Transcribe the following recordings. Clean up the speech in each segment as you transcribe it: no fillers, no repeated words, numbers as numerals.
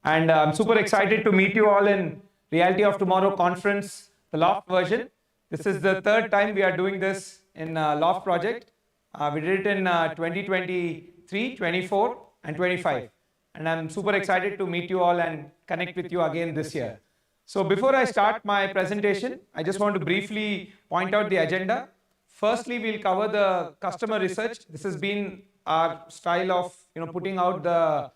And I'm super excited to meet you all in Reality of Tomorrow conference, the Loft version. This is the third time we are doing this in Loft project. We did it in 2023, 24, and 25. And I'm super excited to meet you all and connect with you again this year. So before I start my presentation, I just want to briefly point out the agenda. Firstly, we'll cover the customer research. This has been our style of putting out the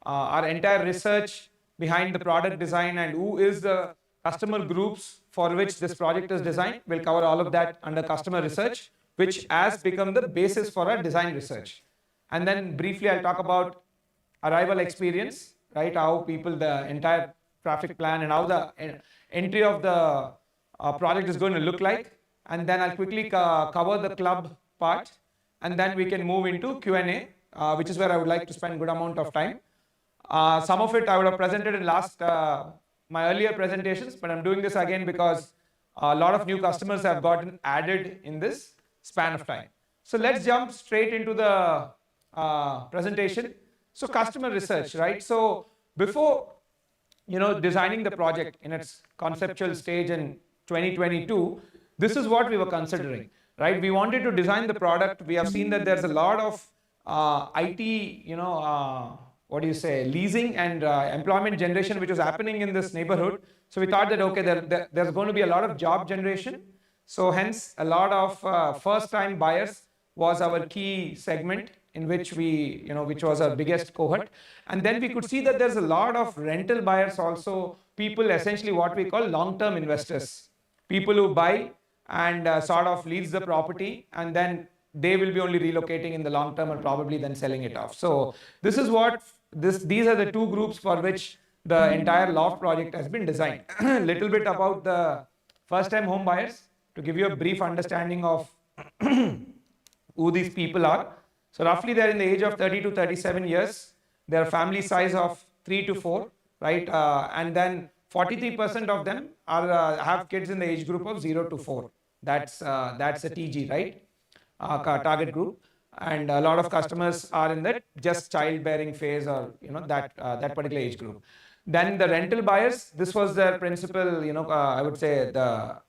our entire research behind the product design and who is the customer groups for which this project is designed. We'll cover all of that under customer research, which has become the basis for our design research. And then briefly, I'll talk about arrival experience, right? How people, the entire traffic plan and how the entry of the project is going to look like. And then I'll quickly cover the club part. And then we can move into Q&A, which is where I would like to spend a good amount of time. Some of it I would have presented in my earlier presentations, but I'm doing this again because a lot of new customers have gotten added in this span of time. So let's jump straight into the presentation. So customer research, right? So before designing the project in its conceptual stage in 2022, this is what we were considering, right? We wanted to design the product. We have seen that there's a lot of IT, leasing and employment generation which was happening in this neighborhood. So we thought that, okay, there's going to be a lot of job generation. So hence, a lot of first-time buyers was our key segment in which which was our biggest cohort. And then we could see that there's a lot of rental buyers also, people essentially what we call long-term investors, people who buy and sort of lease the property and then they will be only relocating in the long term and probably then selling it off. So this is what these are the two groups for which the entire Loft project has been designed. Little bit about the first-time home buyers to give you a brief understanding of who these people are. So roughly they're in the age of 30 to 37 years. Their family size of 3 to 4, right? And then 43% of them have kids in the age group of 0 to 4. That's a TG, right? Target group. And a lot of customers are in that just childbearing phase or that particular age group. Then the rental buyers, this was their principal, I would say the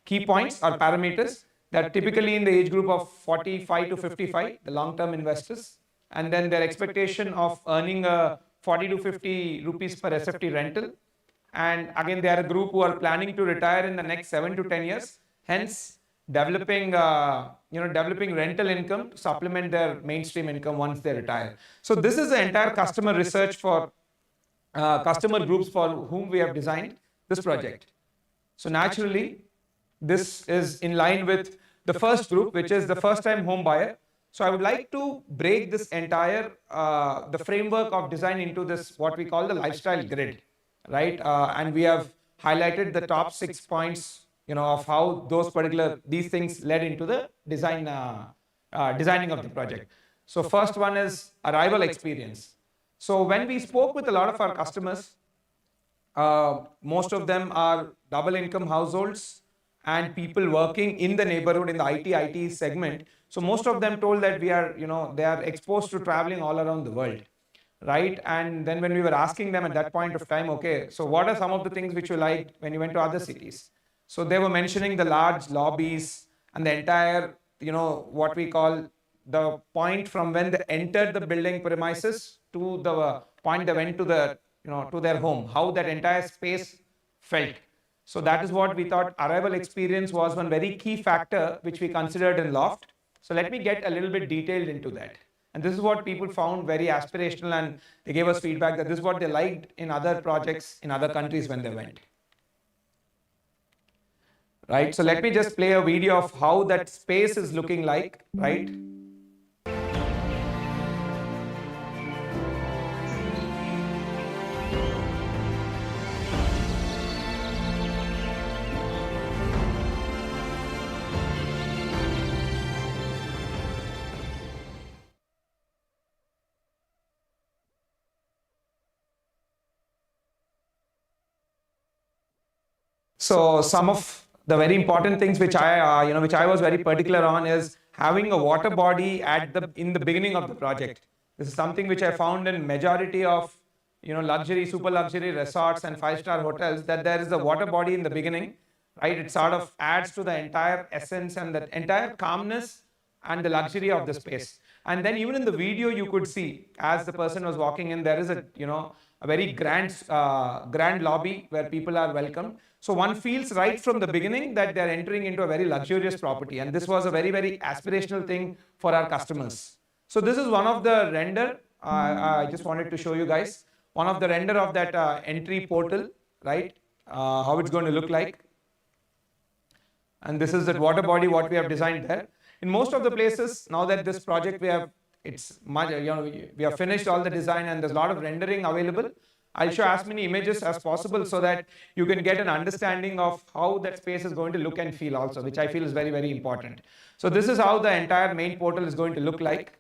key points or parameters that typically in the age group of 45 to 55, the long-term investors, and then their expectation of earning 40 to 50 rupees per SFT rental. And again, they are a group who are planning to retire in the next 7 to 10 years. Hence, developing rental income to supplement their mainstream income once they retire. So this is the entire customer research for customer groups for whom we have designed this project. So naturally, this is in line with the first group, which is the first-time home buyer. So I would like to break this entire the framework of design into this what we call the lifestyle grid, right? And we have highlighted the top 6 points of how these things led into the designing of the project. So first one is arrival experience. So when we spoke with a lot of our customers, most of them are double income households and people working in the neighborhood in the IT segment. So most of them told that they are exposed to traveling all around the world, right? And then when we were asking them at that point of time, okay, so what are some of the things which you liked when you went to other cities? So they were mentioning the large lobbies and the entire, what we call the point from when they entered the building premises to the point they went to to their home, how that entire space felt. So that is what we thought arrival experience was one very key factor which we considered in Loft. So let me get a little bit detailed into that. And this is what people found very aspirational and they gave us feedback that this is what they liked in other projects in other countries when they went. Right, so let me just play a video of how that space is looking like, right? So some of the very important things which I was very particular on is having a water body in the beginning of the project. This is something which I found in majority of luxury, super luxury resorts and five-star hotels, that there is a water body in the beginning, right? It sort of adds to the entire essence and the entire calmness and the luxury of the space. And then even in the video, you could see as the person was walking in, there is a very grand lobby where people are welcomed. So one feels right from the beginning that they're entering into a very luxurious property. And this was a very, very aspirational thing for our customers. So this is one of the render. I just wanted to show you guys one of the render of that entry portal, right? How it's going to look like. And this is that water body, what we have designed there. In most of the places, now that this project we have finished all the design and there's a lot of rendering available. I'll show as many images as possible so that you can get an understanding of how that space is going to look and feel also, which I feel is very, very important. So this is how the entire main portal is going to look like.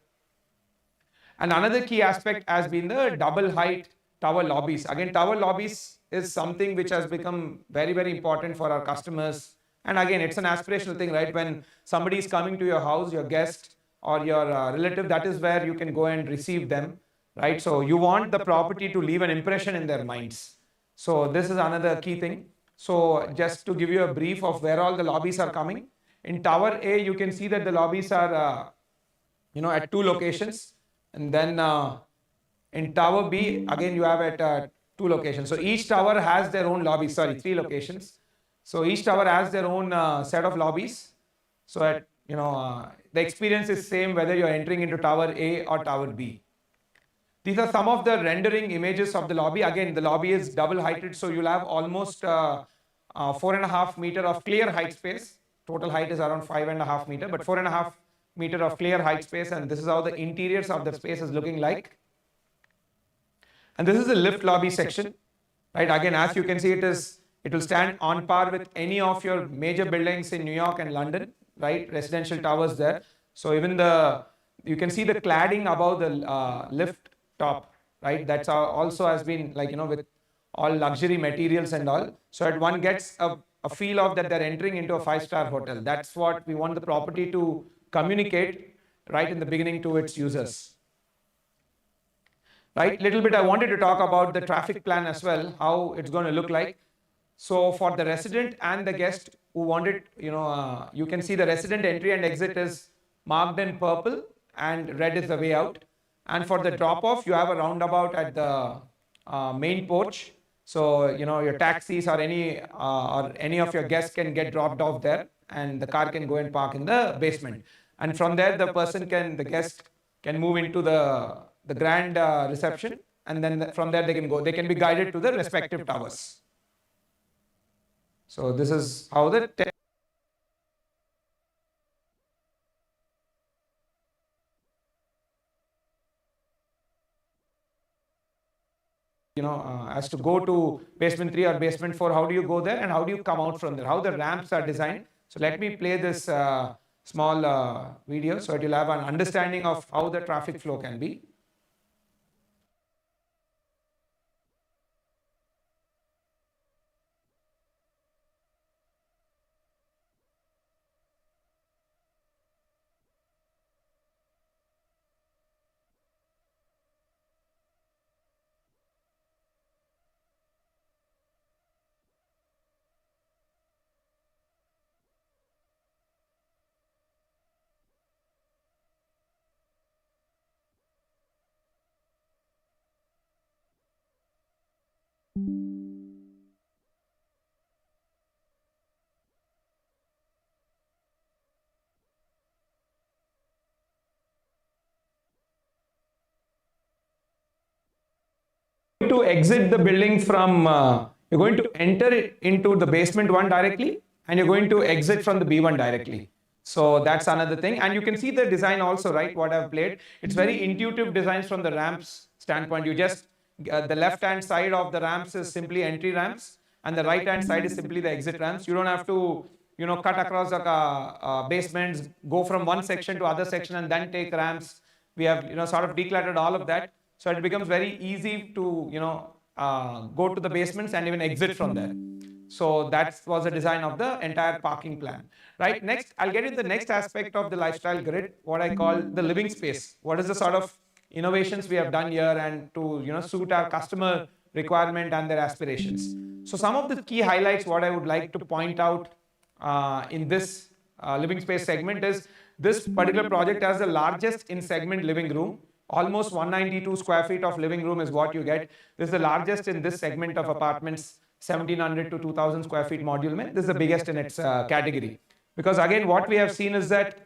And another key aspect has been the double height tower lobbies. Again, tower lobbies is something which has become very, very important for our customers. And again, it's an aspirational thing, right? When somebody is coming to your house, your guest or your relative, that is where you can go and receive them, right? So you want the property to leave an impression in their minds. So this is another key thing. So just to give you a brief of where all the lobbies are coming. In Tower A, you can see that the lobbies are, at 2 locations. And then in Tower B, again, you have at 2 locations. So each tower has their own lobby, 3 locations. So each tower has their own set of lobbies. So at, the experience is same whether you're entering into Tower A or Tower B. These are some of the rendering images of the lobby. Again, the lobby is double heighted, so you'll have almost 4.5 meter of clear height space. Total height is around 5.5 meter, but 4.5 meter of clear height space, and this is how the interiors of the space is looking like. And this is the lift lobby section, right? Again, as you can see, it will stand on par with any of your major buildings in New York and London, right? Residential towers there. So even you can see the cladding above the lift top, right? That's also has been with all luxury materials and all. So that one gets a feel of that they're entering into a 5-star hotel. That's what we want the property to communicate right in the beginning to its users. Right? Little bit I wanted to talk about the traffic plan as well, how it's going to look like. So for the resident and the guest who wanted, you can see the resident entry and exit is marked in purple and red is the way out. And for the drop off, you have a roundabout at the main porch. So, your taxis or any of your guests can get dropped off there and the car can go and park in the basement. And from there, the guest can move into the grand reception. And then from there, they can be guided to the respective towers. So this is how as to go to basement 3 or basement 4, how do you go there and how do you come out from there, how the ramps are designed. So let me play this small video so that you'll have an understanding of how the traffic flow can be. To exit the building from, you're going to enter it into the basement 1 directly and you're going to exit from the B1 directly. So that's another thing. And you can see the design also, right? What I've played. It's very intuitive designs from the ramps standpoint. You just, the left hand side of the ramps is simply entry ramps and the right hand side is simply the exit ramps. You don't have to, cut across the basements, go from one section to other section and then take ramps. We have, sort of decluttered all of that. So it becomes very easy to, go to the basements and even exit from there. So that was the design of the entire parking plan. Right. Next, I'll get into the next aspect of the lifestyle grid, what I call the living space. What is the sort of innovations we have done here and to suit our customer requirement and their aspirations. So some of the key highlights what I would like to point out in this living space segment is this particular project has the largest in segment living room. Almost 192 square feet of living room is what you get. This is the largest in this segment of apartments, 1700 to 2000 square feet module. This is the biggest in its category. Because again, what we have seen is that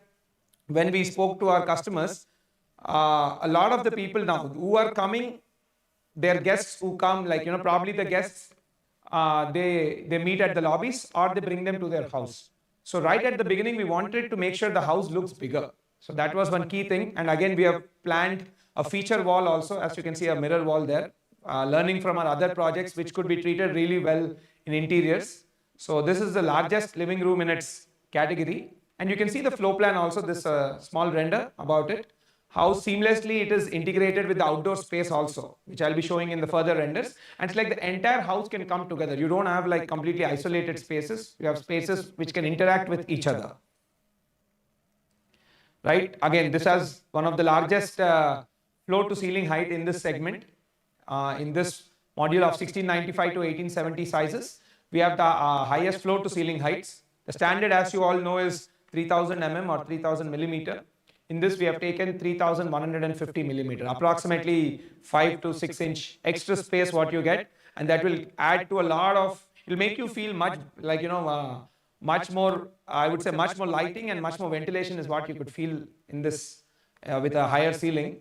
when we spoke to our customers, a lot of the people now who are coming, their guests who come, like, probably the guests, they meet at the lobbies or they bring them to their house. So right at the beginning, we wanted to make sure the house looks bigger. So that was one key thing. And again, we have planned a feature wall also, as you can see, a mirror wall there, learning from our other projects, which could be treated really well in interiors. So this is the largest living room in its category. And you can see the floor plan also, this small render about it, how seamlessly it is integrated with the outdoor space also, which I'll be showing in the further renders. And it's like the entire house can come together. You don't have like completely isolated spaces. You have spaces which can interact with each other. Right? Again, this has one of the largest floor to ceiling height in this segment. In this module of 1695 to 1870 sizes, we have the highest floor to ceiling heights. The standard, as you all know, is 3000 mm or 3000 millimeter. In this, we have taken 3150 millimeter, approximately 5 to 6 inch extra space what you get, and that will add to a lot of, it will make you feel much like, much more, I would say much more lighting and much more ventilation is what you could feel in this with a higher ceiling,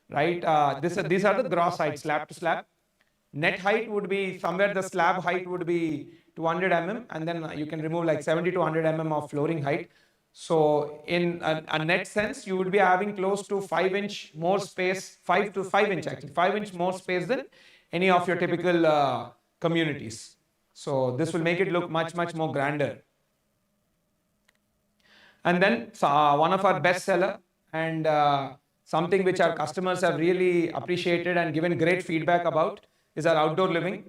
right? These are the gross height, slab to slab. Net height would be somewhere the slab height would be 200 mm, and then you can remove like 70 to 100 mm of flooring height. So in a net sense, you would be having close to 5 inch more space, 5 to 5 inch actually, 5 inch more space than any of your typical communities. So this will make it look much, much more grander. And then one of our best seller and something which our customers have really appreciated and given great feedback about is our outdoor living.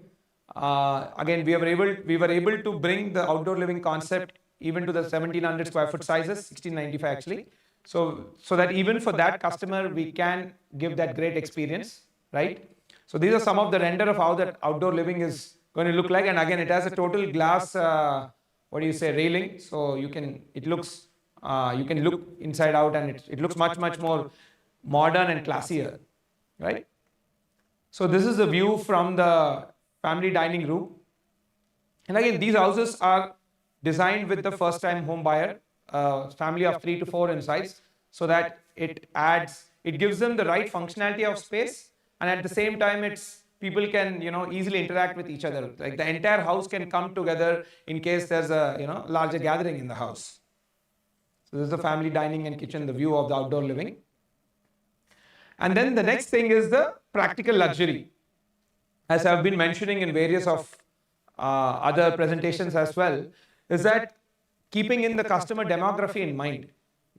Again, we were able to bring the outdoor living concept even to the 1700 square foot sizes, 1695 actually. So that even for that customer, we can give that great experience, right? So these are some of the render of how that outdoor living is going to look like. And again, it has a total glass, railing. So you can look inside out and it looks much, much more modern and classier, right? So this is the view from the family dining room. And again, these houses are designed with the first time home buyer, family of 3 to 4 in size, so that it gives them the right functionality of space, and at the same time people can easily interact with each other. Like the entire house can come together in case there's a larger gathering in the house. So this is the family dining and kitchen, the view of the outdoor living. And then the next thing is the practical luxury. As I've been mentioning in various of other presentations as well, is that keeping in the customer demography in mind,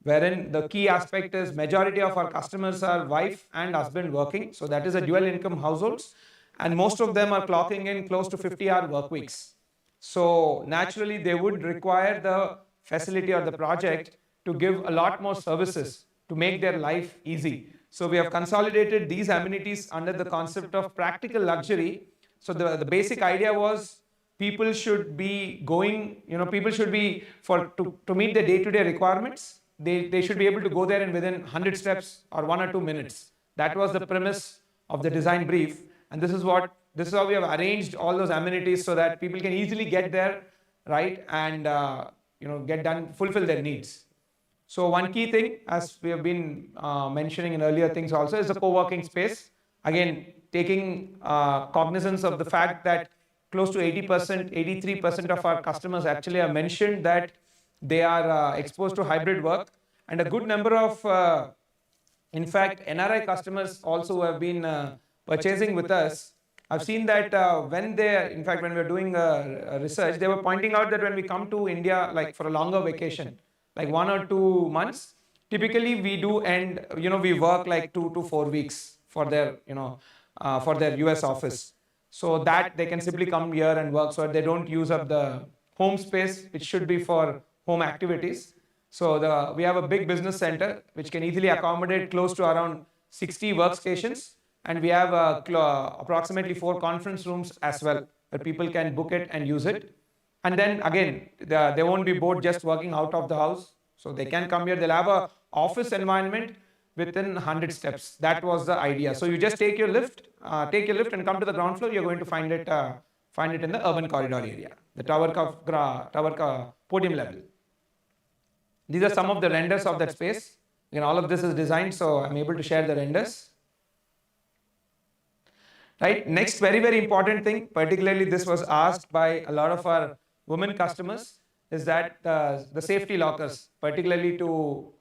wherein the key aspect is majority of our customers are wife and husband working. So that is a dual income households, and most of them are clocking in close to 50-hour work weeks. So naturally, they would require the facility or the project to give a lot more services to make their life easy. So we have consolidated these amenities under the concept of practical luxury. So the basic idea was people should be going, people should be, to meet the day-to-day requirements, they should be able to go there in within 100 steps or 1 or 2 minutes. That was the premise of the design brief. And this is how we have arranged all those amenities so that people can easily get there, right? And, fulfill their needs. So one key thing, as we have been mentioning in earlier things also, is the co-working space. Again, taking cognizance of the fact that close to 80%, 83% of our customers actually have mentioned that they are exposed to hybrid work, and a good number of, in fact, NRI customers also who have been purchasing with us. I've seen that when we were doing research, they were pointing out that when we come to India, like for a longer vacation, like 1 or 2 months, typically we do end, we work like 2 to 4 weeks for their, for their US office. So that they can simply come here and work, so they don't use up the home space, which should be for home activities. So we have a big business center, which can easily accommodate close to around 60 workstations, and we have approximately 4 conference rooms as well, where people can book it and use it. And then again, they won't be bored just working out of the house. So they can come here, they'll have a office environment within 100 steps. That was the idea. So you just take your lift and come to the ground floor. You're going to find it in the urban corridor area, the tower podium level. These are some of the renders of that space. Again, all of this is designed, so I'm able to share the renders. Right. Next, very, very important thing, particularly this was asked by a lot of our women customers, is that the safety lockers, particularly to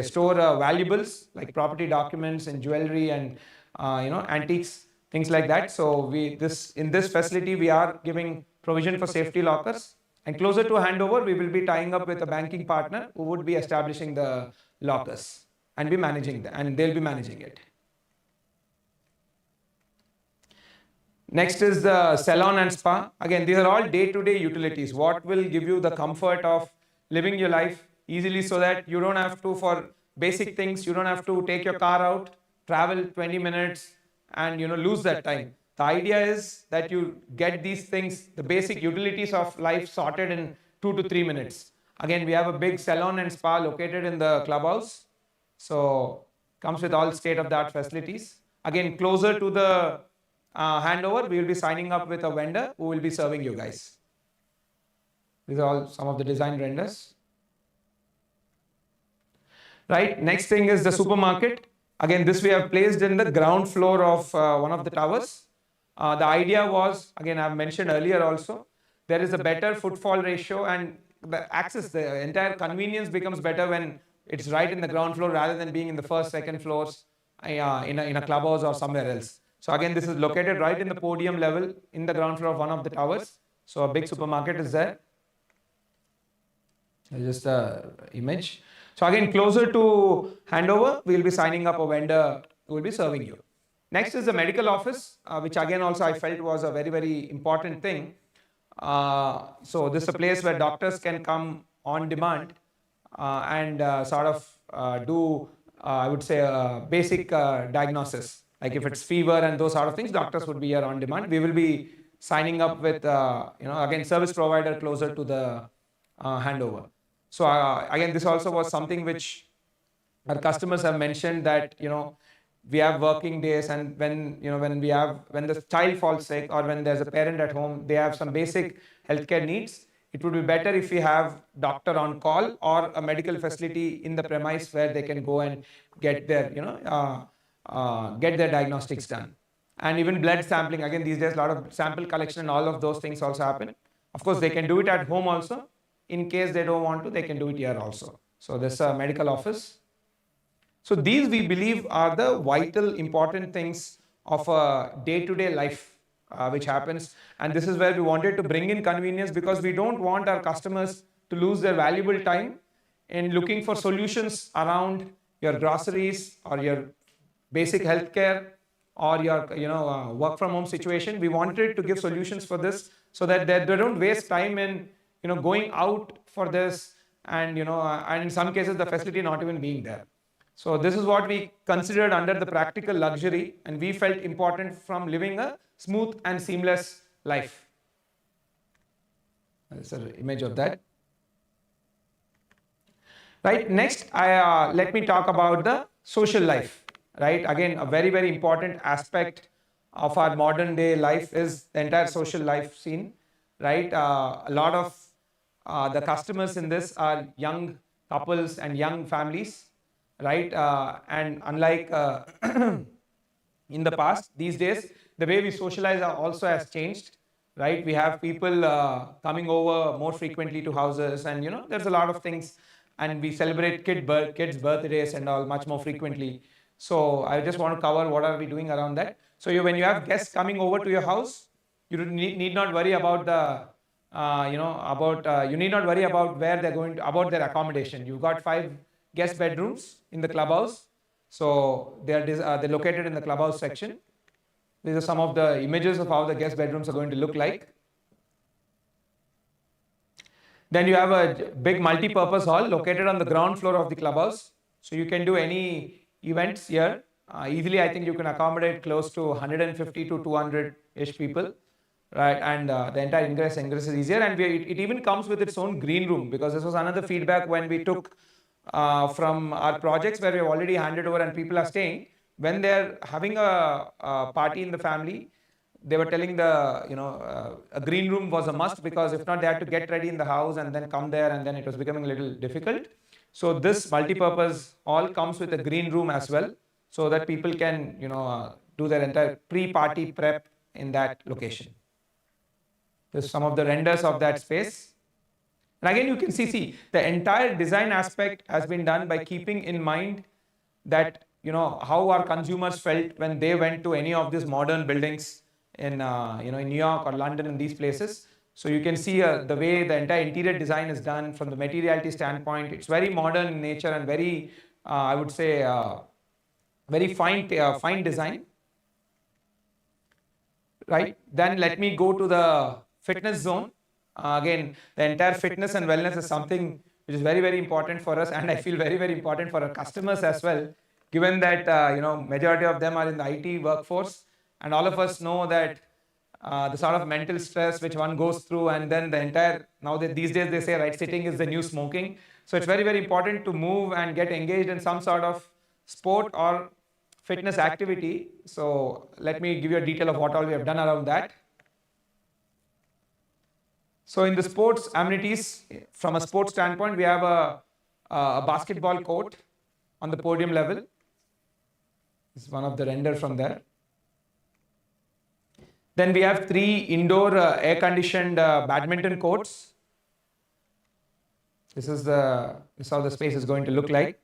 store valuables like property documents and jewelry and antiques, things like that. So in this facility we are giving provision for safety lockers. And closer to handover, we will be tying up with a banking partner who would be establishing the lockers and be managing them, and they'll be managing it. Next is the salon and spa. Again, these are all day-to-day utilities. What will give you the comfort of living your life easily, so that you don't have to, for basic things, you don't have to take your car out, travel 20 minutes and lose that time. The idea is that you get these things, the basic utilities of life, sorted in 2 to 3 minutes. Again, we have a big salon and spa located in the clubhouse. So comes with all state-of-the-art facilities. Again, closer to the handover, we will be signing up with a vendor who will be serving you guys. These are all some of the design renders. Right, next thing is the supermarket. Again, this we have placed in the ground floor of one of the towers. The idea was, again, I've mentioned earlier also, there is a better footfall ratio, and the entire convenience becomes better when it's right in the ground floor rather than being in the first, second floors in a clubhouse or somewhere else. So again, this is located right in the podium level in the ground floor of one of the towers. So a big supermarket is there. Just the image. So again, closer to handover, we will be signing up a vendor who will be serving you. Next is the medical office, which again also I felt was a very, very important thing. So this is a place where doctors can come on demand and do, I would say, basic diagnosis. Like if it's fever and those sort of things, doctors would be here on demand. We will be signing up with, again, service provider closer to the handover. So again, this also was something which our customers have mentioned that, we have working days, and when the child falls sick or when there's a parent at home, they have some basic healthcare needs. It would be better if we have doctor on call or a medical facility in the premise where they can go and get their, get their diagnostics done. And even blood sampling, again, these days, a lot of sample collection and all of those things also happen. Of course, they can do it at home also. In case they don't want to, they can do it here also. So this is a medical office. So these, we believe, are the vital, important things of a day-to-day life which happens. And this is where we wanted to bring in convenience, because we don't want our customers to lose their valuable time in looking for solutions around your groceries or your basic healthcare or your work from home situation. We wanted to give solutions for this so that they don't waste time in going out for this, and and in some cases the facility not even being there. So this is what we considered under the practical luxury, and we felt important from living a smooth and seamless life. This is an image of that. Right. Next, let me talk about the social life. Right. Again, a very, very important aspect of our modern day life is the entire social life scene. Right. A lot of the customers in this are young couples and young families. Right, and unlike in the past, these days, the way we socialize also has changed. Right, we have people coming over more frequently to houses, and there's a lot of things, and we celebrate kids' birthdays and all much more frequently. So I just want to cover what are we doing around that. So when you have guests coming over to your house, you need not worry about the you need not worry about where they're going to, about their accommodation. You've got 5 guest bedrooms in the clubhouse. So they're located in the clubhouse section. These are some of the images of how the guest bedrooms are going to look like. Then you have a big multi-purpose hall located on the ground floor of the clubhouse. So you can do any events here. Easily, I think you can accommodate close to 150 to 200-ish people, right? And the entire ingress is easier. And it even comes with its own green room, because this was another feedback when we took from our projects where we have already handed over and people are staying. When they're having a party in the family, they were telling a green room was a must, because if not, they had to get ready in the house and then come there, and then it was becoming a little difficult. So this multi-purpose all comes with a green room as well, so that people can, do their entire pre-party prep in that location. There's some of the renders of that space. And again, you can see the entire design aspect has been done by keeping in mind that, how our consumers felt when they went to any of these modern buildings in New York or London and these places. So you can see the way the entire interior design is done from the materiality standpoint. It's very modern in nature and very, I would say, very fine design. Right. Then let me go to the fitness zone. Again, the entire fitness and wellness is something which is very, very important for us, and I feel very, very important for our customers as well, given that majority of them are in the IT workforce, and all of us know that the sort of mental stress which one goes through, and then the entire, these days they say, right, sitting is the new smoking. So it's very, very important to move and get engaged in some sort of sport or fitness activity. So let me give you a detail of what all we have done around that. So in the sports amenities, from a sports standpoint, we have a basketball court on the podium level. This is one of the render from there. Then we have 3 indoor air-conditioned badminton courts. This is how the space is going to look like.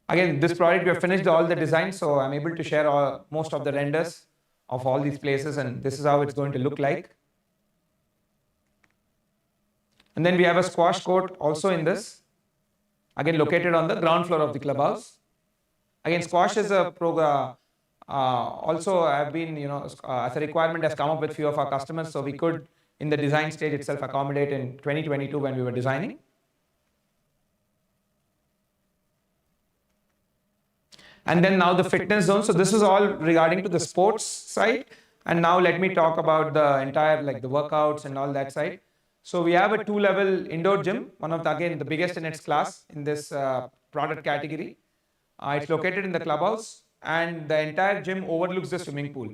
Again, this project we have finished all the design, so I'm able to share most of the renders of all these places, and this is how it's going to look like. And then we have a squash court also in this, again located on the ground floor of the clubhouse. Again, squash is a program. Also, have been, as a requirement has come up with few of our customers, so we could, in the design stage itself, accommodate in 2022 when we were designing. And then now the fitness zone. So this is all regarding to the sports side. And now let me talk about the entire, like the workouts and all that side. So we have a 2-level indoor gym, one of the, again, the biggest in its class in this product category. It's located in the clubhouse, and the entire gym overlooks the swimming pool.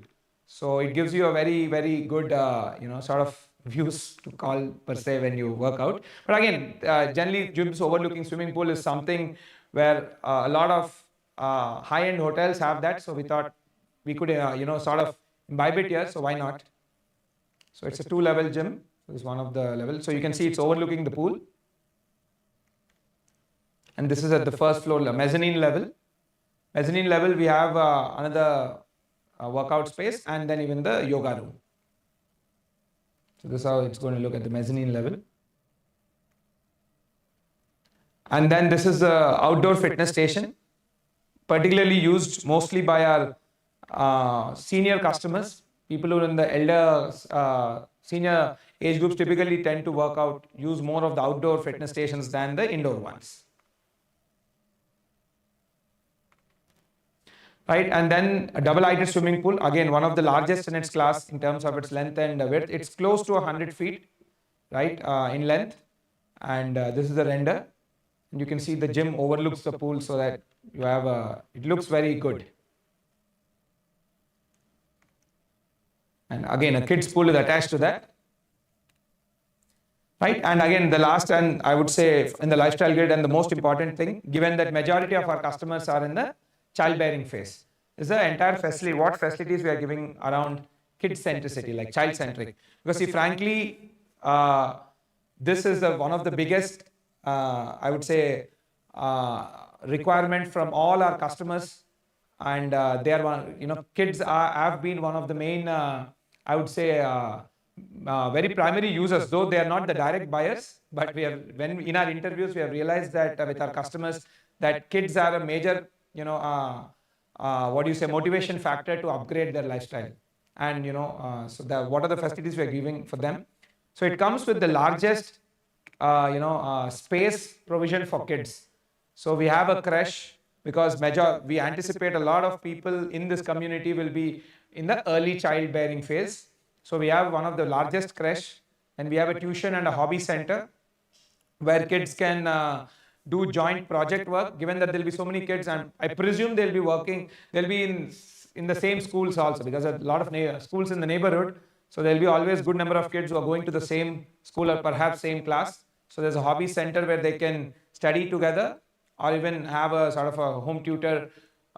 So it gives you a very, very good, sort of views to call per se when you work out. But again, generally gyms overlooking swimming pool is something where a lot of high-end hotels have that. So we thought we could, sort of imbibe it here. So why not? So it's a 2-level gym. This is one of the levels. So you can see it's overlooking the pool. And this is at the first floor, mezzanine level. Mezzanine level, we have another workout space, and then even the yoga room. So this is how it's going to look at the mezzanine level. And then this is the outdoor fitness station, particularly used mostly by our senior customers. People who are in the elder, senior age groups typically tend to work out, use more of the outdoor fitness stations than the indoor ones. Right, and then a double-heighted swimming pool, again one of the largest in its class in terms of its length and width. It's close to 100 feet, right, in length. And this is the render. And you can see the gym overlooks the pool, so that you have it looks very good. And again, a kids pool is attached to that. Right, and again, the last, and I would say in the lifestyle grid, and the most important thing, given that majority of our customers are in the childbearing phase, is the entire facility, what facilities we are giving around kid centricity, like child centric. Because see, frankly, this is one of the biggest, I would say, requirement from all our customers, and they are one, kids have been one of the main, I would say, very primary users, though they are not the direct buyers. But we have, when in our interviews, we have realized that with our customers, that kids are a major, motivation factor to upgrade their lifestyle. And so what are the facilities we are giving for them? So it comes with the largest, space provision for kids. So we have a creche because we anticipate a lot of people in this community will be in the early childbearing phase. So we have one of the largest creche, and we have a tuition and a hobby center where kids can do joint project work, given that there will be so many kids, and I presume they'll be in the same schools also, because there are a lot of schools in the neighborhood. So there'll be always good number of kids who are going to the same school or perhaps same class. So there's a hobby center where they can study together, or even have a sort of a home tutor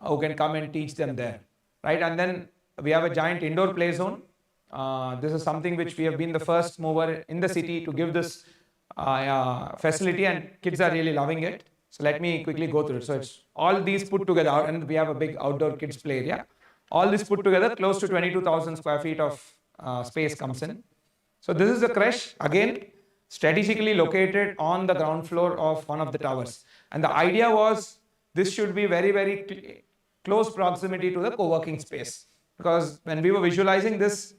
who can come and teach them there, right? And then we have a giant indoor play zone. This is something which we have been the first mover in the city to give this facility, and kids are really loving it. So let me quickly go through it. So it's all these put together, and we have a big outdoor kids play area. All this put together, close to 22,000 square feet of space comes in. So this is the creche, again, strategically located on the ground floor of one of the towers. And the idea was this should be very, very close proximity to the co-working space. Because when we were visualizing this,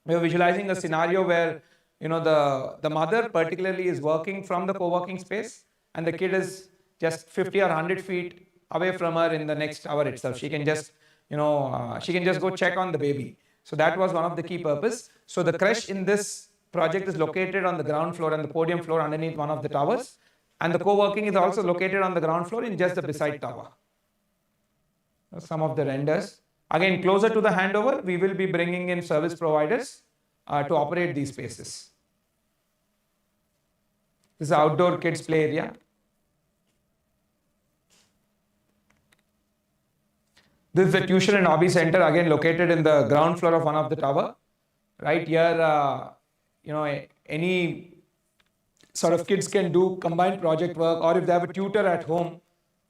we were visualizing a scenario where the mother particularly is working from the co-working space, and the kid is just 50 or 100 feet away from her in the next tower itself. She can just go check on the baby. So that was one of the key purpose. So the creche in this project is located on the ground floor and the podium floor underneath one of the towers. And the co-working is also located on the ground floor in just the beside tower. Some of the renders. Again, closer to the handover, we will be bringing in service providers to operate these spaces. This is outdoor kids play area. This is the tuition and hobby center, again located in the ground floor of one of the tower. Right here, any sort of kids can do combined project work, or if they have a tutor at home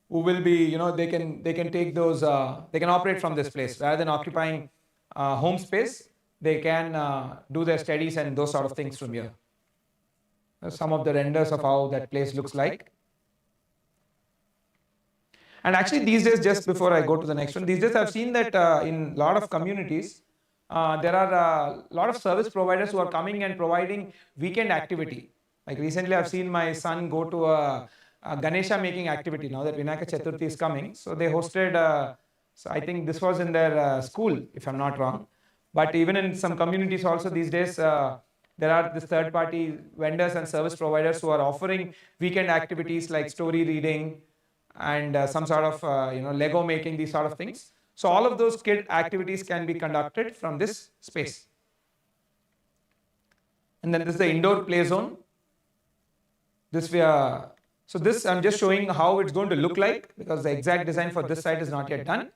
who will be, they can take those, they can operate from this place rather than occupying home space. They can do their studies and those sort of things from here. Some of the renders of how that place looks like. And actually these days, just before I go to the next one, these days I've seen that in a lot of communities, there are a lot of service providers who are coming and providing weekend activity. Like recently I've seen my son go to a Ganesha making activity now that Vinayaka Chaturthi is coming. So they hosted, so I think this was in their school, if I'm not wrong. But even in some communities also these days, there are this third-party vendors and service providers who are offering weekend activities like story reading and some sort of Lego making, these sort of things. So all of those kid activities can be conducted from this space. And then this is the indoor play zone. So this I'm just showing how it's going to look like, because the exact design for this site is not yet done.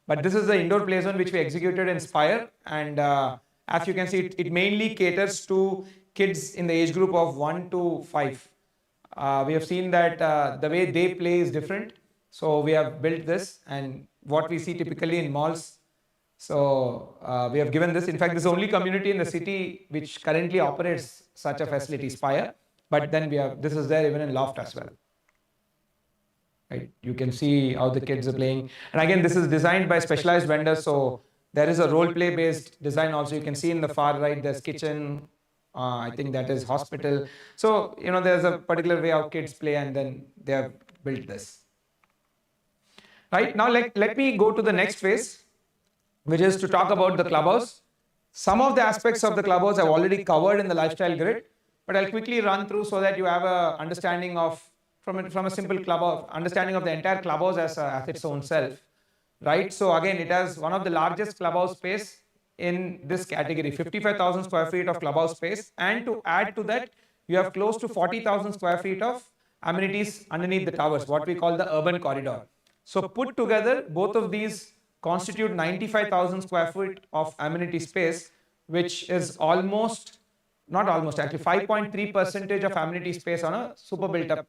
But this is the indoor play zone which we executed in Spire, and as you can see, it mainly caters to kids in the age group of 1 to 5. We have seen that the way they play is different. So we have built this, and what we see typically in malls. So we have given this. In fact, this is the only community in the city which currently operates such a facility, Spire. But then this is there even in Loft as well. Right? You can see how the kids are playing. And again, this is designed by specialized vendors. So there is a role play based design also. You can see in the far right, there's kitchen. I think that is hospital. So, there's a particular way how kids play, and then they have built this. Right? Now, let me go to the next phase, which is to talk about the clubhouse. Some of the aspects of the clubhouse I've already covered in the lifestyle grid, but I'll quickly run through so that you have an understanding of, from a simple clubhouse, understanding of the entire clubhouse as its own self. Right? So again, it has one of the largest clubhouse space in this category, 55,000 square feet of clubhouse space. And to add to that, you have close to 40,000 square feet of amenities underneath the towers, what we call the urban corridor. So put together, both of these constitute 95,000 square feet of amenity space, which is actually 5.3% of amenity space on a super built up.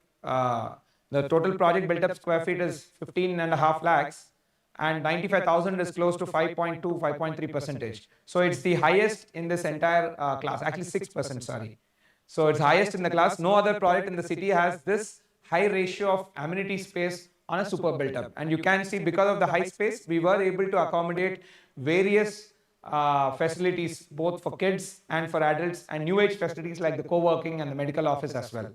The total project built up square feet is 15.5 lakhs. And 95,000 is close to 5.2, 5.3%. So it's the highest in this entire class, actually 6%, sorry. So it's highest in the class. No other project in the city has this high ratio of amenity space on a super built up. And you can see, because of the high space, we were able to accommodate various facilities, both for kids and for adults, and new age facilities like the co-working and the medical office as well.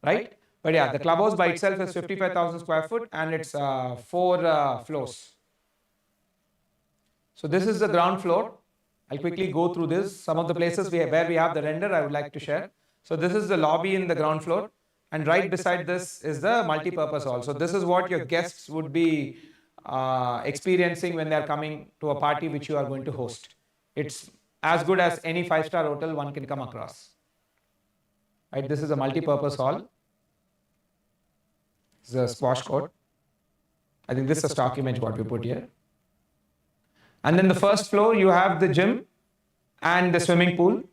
Right? But yeah, the clubhouse by itself is 55,000 square foot and it's 4 floors. So this is the ground floor. I'll quickly go through this. Some of the places where we have the render I would like to share. So this is the lobby in the ground floor. And right beside this is the multi-purpose hall. So this is what your guests would be experiencing when they're coming to a party which you are going to host. It's as good as any 5-star hotel one can come across. Right, this is a multi-purpose hall. This is a squash court. I think this is a stock image what we put here. And then the first floor you have the gym and the swimming pool.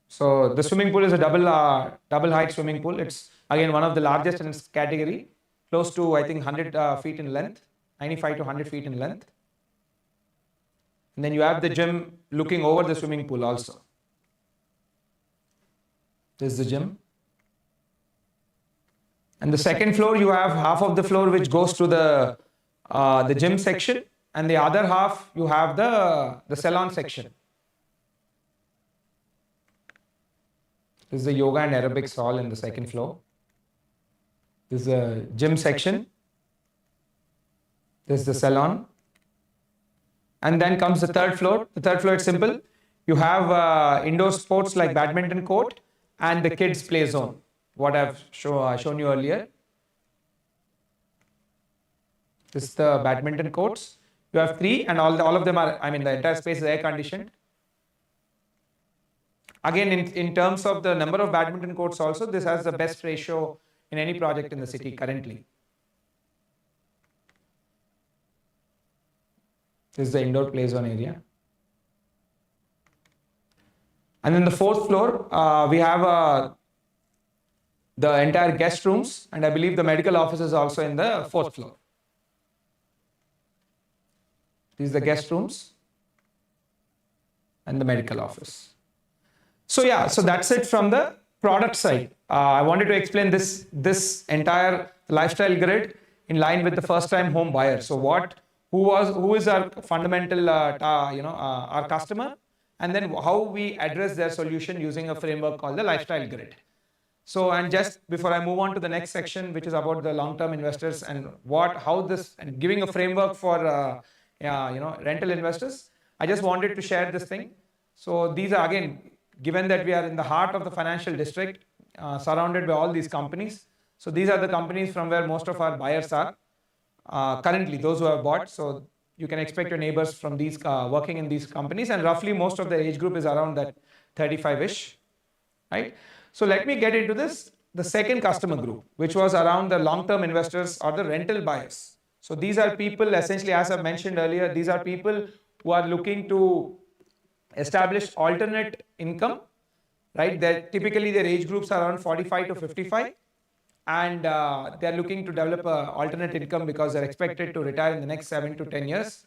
So the swimming pool is a double height swimming pool. It's again one of the largest in its category, close to I think 100 feet in length, 95 to 100 feet in length. And then you have the gym looking over the swimming pool also. This is the gym. And the second floor you have half of the floor which goes to the gym section, and the other half you have the salon section. This is the yoga and aerobics hall in the second floor. This is the gym section. This is the salon. And then comes the third floor. The third floor is simple. You have indoor sports like badminton court and the kids play zone, what I've shown you earlier. This is the badminton courts. You have 3 and all of them are, I mean the entire space is air conditioned. Again, in terms of the number of badminton courts also, this has the best ratio in any project in the city currently. This is the indoor play zone area. And then the fourth floor, we have the entire guest rooms, and I believe the medical office is also in the fourth floor. These are the guest rooms and the medical office. So yeah, so that's it from the product side. I wanted to explain this entire lifestyle grid in line with the first-time home buyer. So who is our fundamental, our customer, and then how we address their solution using a framework called the lifestyle grid. So, and just before I move on to the next section, which is about the long-term investors and and giving a framework for rental investors, I just wanted to share this thing. So these are again, given that we are in the heart of the financial district, surrounded by all these companies. So these are the companies from where most of our buyers are currently, those who have bought. So you can expect your neighbors from these working in these companies, and roughly most of the age group is around that 35-ish, right? So let me get into this, the second customer group, which was around the long-term investors or the rental buyers. So these are people essentially, as I mentioned earlier, these are people who are looking to establish alternate income, right? Typically their age groups are around 45 to 55, and they're looking to develop an alternate income because they're expected to retire in the next 7 to 10 years.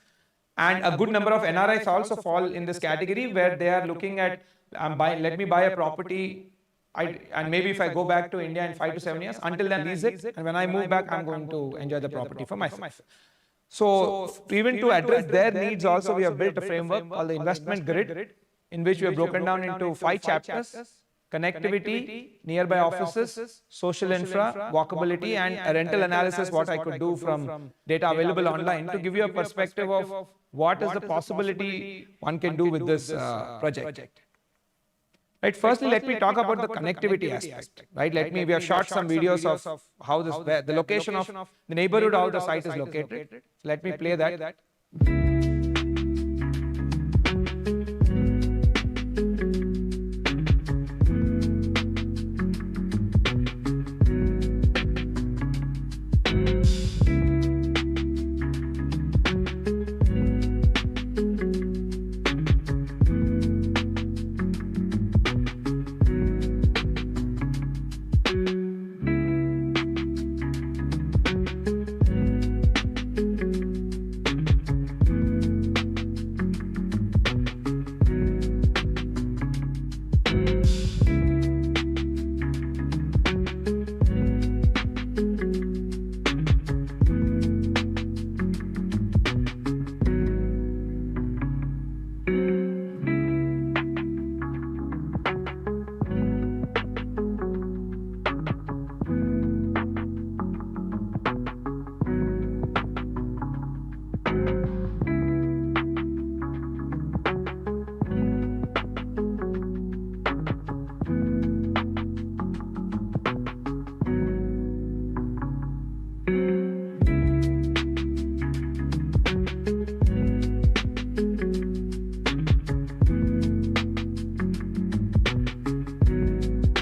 And a good number of NRIs also fall in this category where they are looking at, let me buy a property, and maybe if I go back to India in 5 to 7 years, until then lease it, and when I move back, I'm going to enjoy the property for myself. So even to address their needs also, we have built a framework called the investment grid, in which we have broken down into 5 chapters: connectivity, nearby offices, social infra, walkability, and a rental analysis, what I could do from data available online to give you a perspective of what is the possibility one can do with this project. Right, firstly, let me talk about the connectivity aspect. Right, we have shot some videos of how the location of the neighborhood, how the site is located. So let me play that.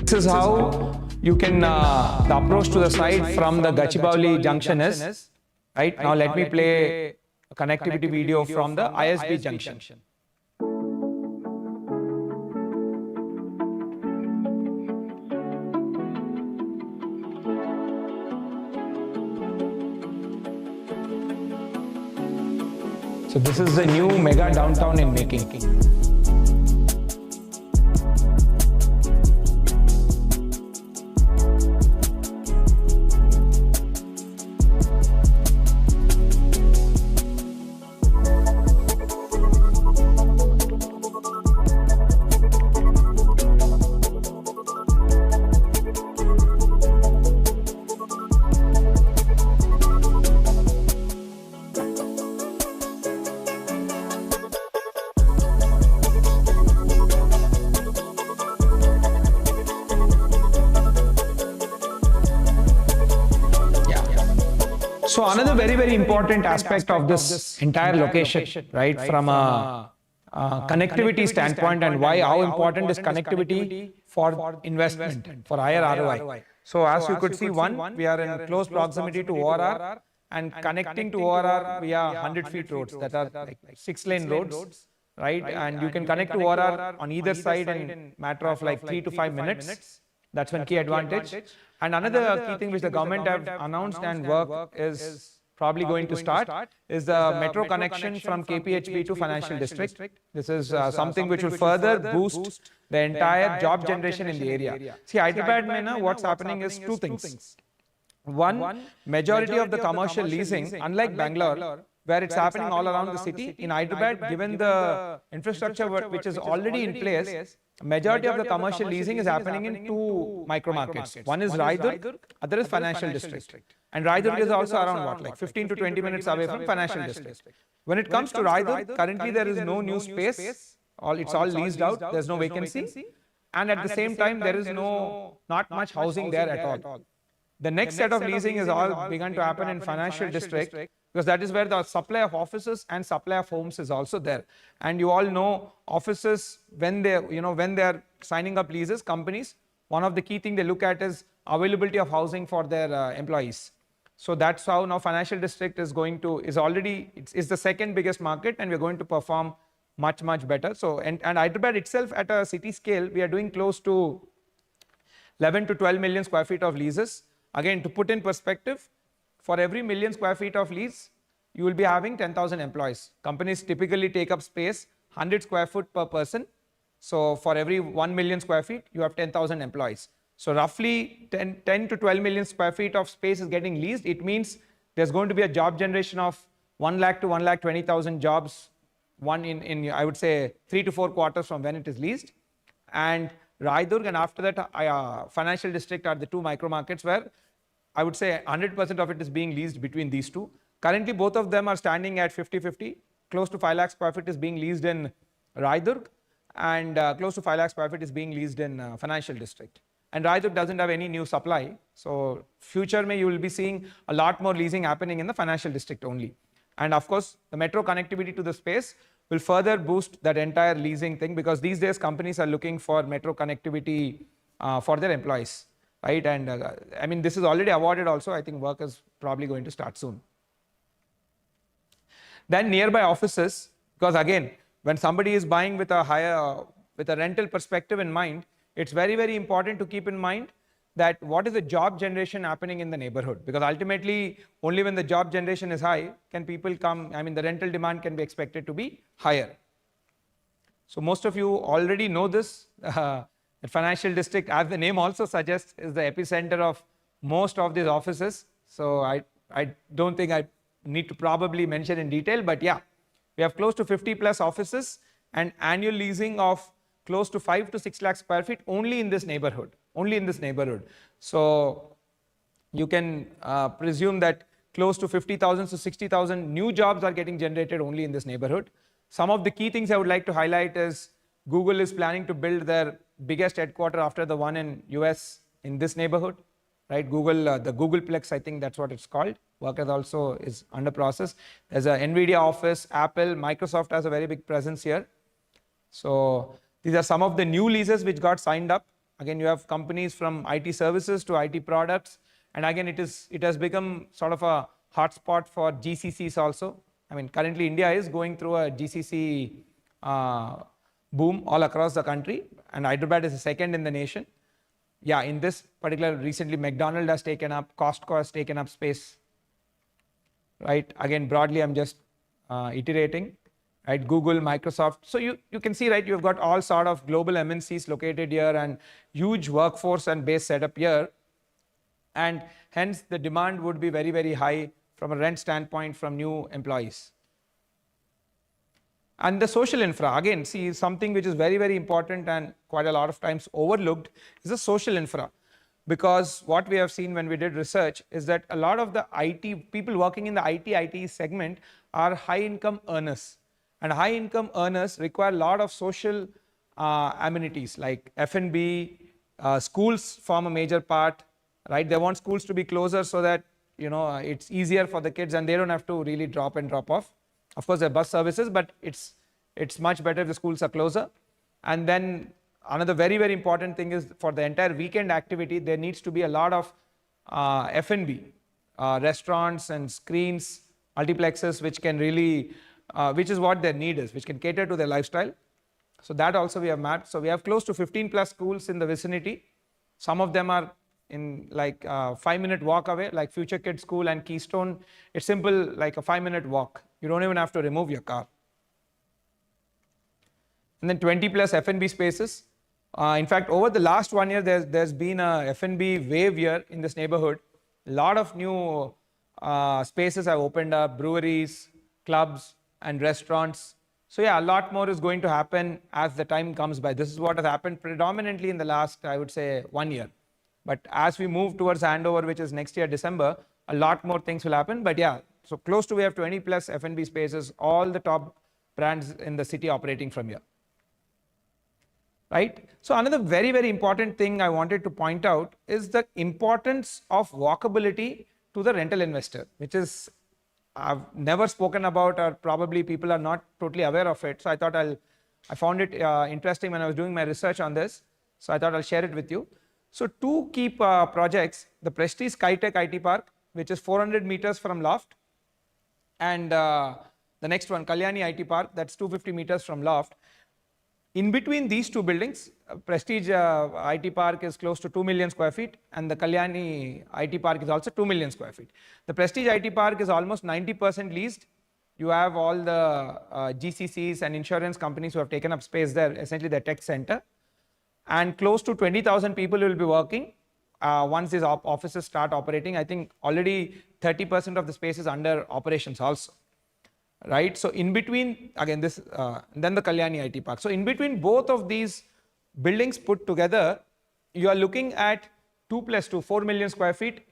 This is how you can, the approach to the site from the Gachibowli junction is, right? Now let me play a connectivity video from the ISB junction. So this is the new mega downtown in making. So another very important aspect of this entire location, right, from a connectivity standpoint, and how important is connectivity for investment, for higher ROI. So as you could see, we are in close proximity to ORR and connecting to ORR via 100 feet roads that are like 6-lane roads, right? And you can connect to ORR on either side in matter of like 3 to 5 minutes. That's one key advantage. And another key thing which the government have announced and work is probably going to start is the metro connection from KPHB to Financial District. This is something which will further boost the entire job generation in the area. See, Hyderabad mein na, what's happening is two things. One, majority of the commercial leasing, unlike Bangalore, where it's happening all around the city, in Hyderabad, given the infrastructure which is already in place, majority of the commercial leasing is happening in two micro markets. One is Raidurg, other is Financial District. And Raidurg is also around what, like 15 to 20 minutes away from Financial District. When it comes to Raidurg, currently there is no new space. It's all leased out. There's no vacancy. And at the same time, there is not much housing there at all. The next set of leasing is all begun to happen in Financial District, because that is where the supply of offices and supply of homes is also there. And you all know offices, when they are signing up leases, companies, one of the key things they look at is availability of housing for their employees. So that's how now Financial District is is the second biggest market, and we're going to perform much better. So and Hyderabad itself, at a city scale, we are doing close to 11 to 12 million square feet of leases. Again, to put in perspective, for every million square feet of lease, you will be having 10,000 employees. Companies typically take up space 100 square foot per person. So for every 1 million square feet, you have 10,000 employees. So roughly 10 to 12 million square feet of space is getting leased. It means there's going to be a job generation of 1 lakh to 1,20,000 jobs, in I would say 3 to 4 quarters from when it is leased. And Raidurg and after that Financial District are the two micro markets where I would say 100% of it is being leased between these two. Currently, both of them are standing at 50-50. Close to 5 lakh square feet is being leased in Raidurg, and close to 5 lakh square feet is being leased in Financial District. And Raidurg doesn't have any new supply. So future may you will be seeing a lot more leasing happening in the Financial District only. And of course, the metro connectivity to the space will further boost that entire leasing thing, because these days companies are looking for metro connectivity for their employees. Right, and I mean, this is already awarded also. I think work is probably going to start soon. Then nearby offices, because again, when somebody is buying with a rental perspective in mind, it's very important to keep in mind that what is the job generation happening in the neighborhood, because ultimately only when the job generation is high can people come. I mean, the rental demand can be expected to be higher. So most of you already know this. The Financial District, as the name also suggests, is the epicenter of most of these offices. So I don't think I need to probably mention in detail, but yeah, we have close to 50 plus offices and annual leasing of close to 5 to 6 lakh square feet only in this neighborhood. So you can presume that close to 50,000 to 60,000 new jobs are getting generated only in this neighborhood. Some of the key things I would like to highlight is Google is planning to build their biggest headquarter after the one in US in this neighborhood, right? The Googleplex, I think that's what it's called. Work also is under process. There's a NVIDIA office, Apple, Microsoft has a very big presence here. So these are some of the new leases which got signed up. Again, you have companies from IT services to IT products. And again, it has become sort of a hotspot for GCCs also. I mean, currently India is going through a GCC boom all across the country, and Hyderabad is the second in the nation. Yeah, in this particular, recently McDonald's has taken up, Costco has taken up space, right? Again, broadly, I'm just iterating, right? Google, Microsoft. So you can see, right, you've got all sort of global MNCs located here and huge workforce and base setup here. And hence the demand would be very, very high from a rent standpoint from new employees. And the social infra, again, see, something which is very, very important and quite a lot of times overlooked is the social infra. Because what we have seen when we did research is that a lot of the IT, people working in the IT segment are high income earners. And high income earners require a lot of social amenities like F&B, schools form a major part, right? They want schools to be closer so that, it's easier for the kids and they don't have to really drop off. Of course, there are bus services, but it's much better if the schools are closer. And then another very, very important thing is for the entire weekend activity, there needs to be a lot of F&B, restaurants and screens, multiplexes, which can really, which is what their need is, which can cater to their lifestyle. So that also we have mapped. So we have close to 15 plus schools in the vicinity. Some of them are in like 5-minute walk away, like Future Kids School and Keystone. It's simple, like a 5-minute walk. You don't even have to remove your car. And then 20 plus F&B spaces. In fact, over the last 1 year, there's been a F&B wave here in this neighborhood. A lot of new spaces have opened up, breweries, clubs, and restaurants. So yeah, a lot more is going to happen as the time comes by. This is what has happened predominantly in the last, I would say, 1 year. But as we move towards handover, which is next year, December, a lot more things will happen. But yeah, so close to we have 20 plus F&B spaces, all the top brands in the city operating from here. Right? So another very, very important thing I wanted to point out is the importance of walkability to the rental investor, which is I've never spoken about, or probably people are not totally aware of it. So I thought I found it interesting when I was doing my research on this. So I thought I'll share it with you. So two key projects, the Prestige SkyTech IT Park, which is 400 meters from Loft, and the next one, Kalyani IT Park, that's 250 meters from Loft. In between these two buildings, Prestige IT Park is close to 2 million square feet, and the Kalyani IT Park is also 2 million square feet. The Prestige IT Park is almost 90% leased. You have all the GCCs and insurance companies who have taken up space there, essentially the tech center. And close to 20,000 people will be working once these offices start operating. I think already 30% of the space is under operations also. Right, so in between, again, this, then the Kalyani IT Park. So in between both of these buildings put together, you are looking at 2 plus 2, 4 million square feet,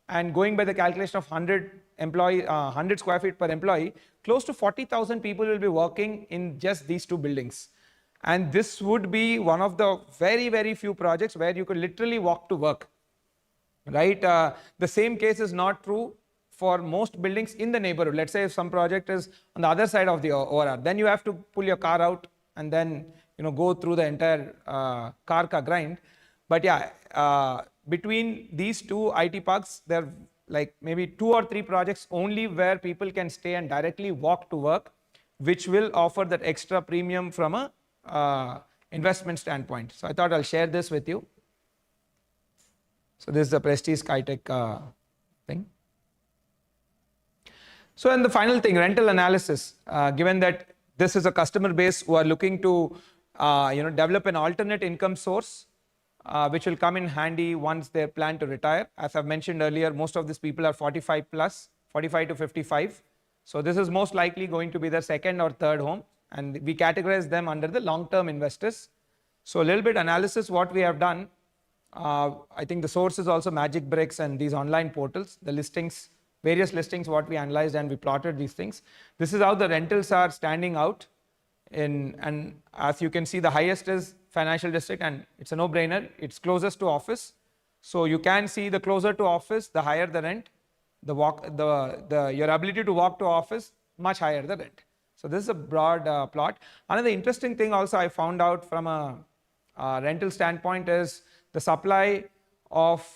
and going by the calculation of 100 square feet per employee, close to 40,000 people will be working in just these two buildings. And this would be one of the very, very few projects where you could literally walk to work. Right, the same case is not true for most buildings in the neighborhood. Let's say if some project is on the other side of the ORR, then you have to pull your car out and then go through the entire car grind. But yeah, between these two IT parks, there are like maybe 2 or 3 projects only where people can stay and directly walk to work, which will offer that extra premium from a investment standpoint. So I thought I'll share this with you. So this is the Prestige SkyTech thing. So, and the final thing, rental analysis, given that this is a customer base who are looking to, develop an alternate income source, which will come in handy once they plan to retire. As I've mentioned earlier, most of these people are 45 plus, 45 to 55. So this is most likely going to be their second or third home, and we categorize them under the long-term investors. So a little bit analysis, what we have done, I think the source is also Magic Bricks and these online portals, the listings, various listings, what we analyzed and we plotted these things. This is how the rentals are standing out. And as you can see, the highest is financial district, and it's a no-brainer. It's closest to office. So you can see the closer to office, the higher the rent. Your ability to walk to office, much higher the rent. So this is a broad plot. Another interesting thing also I found out from a rental standpoint is the supply of,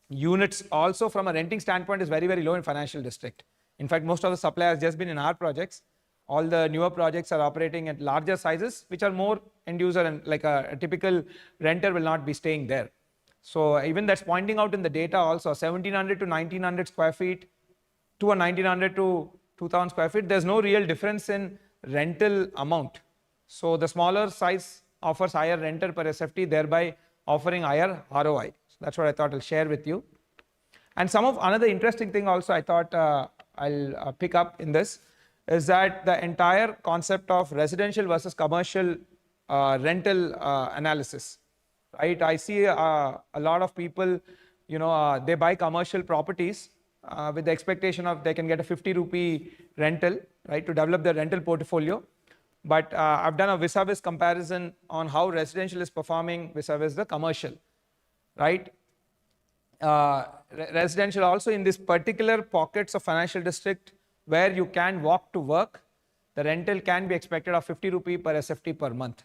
units also from a renting standpoint is very, very low in financial district. In fact, most of the supply has just been in our projects. All the newer projects are operating at larger sizes, which are more end user, and like a typical renter will not be staying there. So even that's pointing out in the data also, 1700 to 1900 square feet to a 1900 to 2000 square feet, there's no real difference in rental amount. So the smaller size offers higher renter per SFT, thereby offering higher ROI. So that's what I thought I'll share with you. And another interesting thing also I thought I'll pick up in this is that the entire concept of residential versus commercial rental analysis, right? I see a lot of people, they buy commercial properties with the expectation of they can get a 50 rupee rental, right, to develop their rental portfolio. But I've done a vis-a-vis comparison on how residential is performing vis-a-vis the commercial, right? Residential also in this particular pockets of financial district where you can walk to work, the rental can be expected of 50 rupee per SFT per month.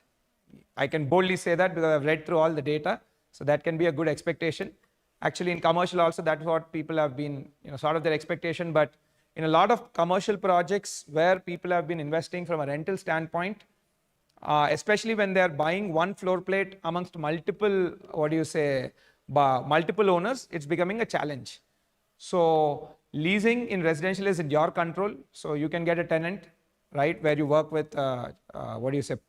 I can boldly say that because I've read through all the data. So that can be a good expectation. Actually in commercial also, that's what people have been, sort of their expectation. But in a lot of commercial projects where people have been investing from a rental standpoint, especially when they're buying one floor plate amongst multiple, multiple owners, it's becoming a challenge. So leasing in residential is in your control. So you can get a tenant, right, where you work with,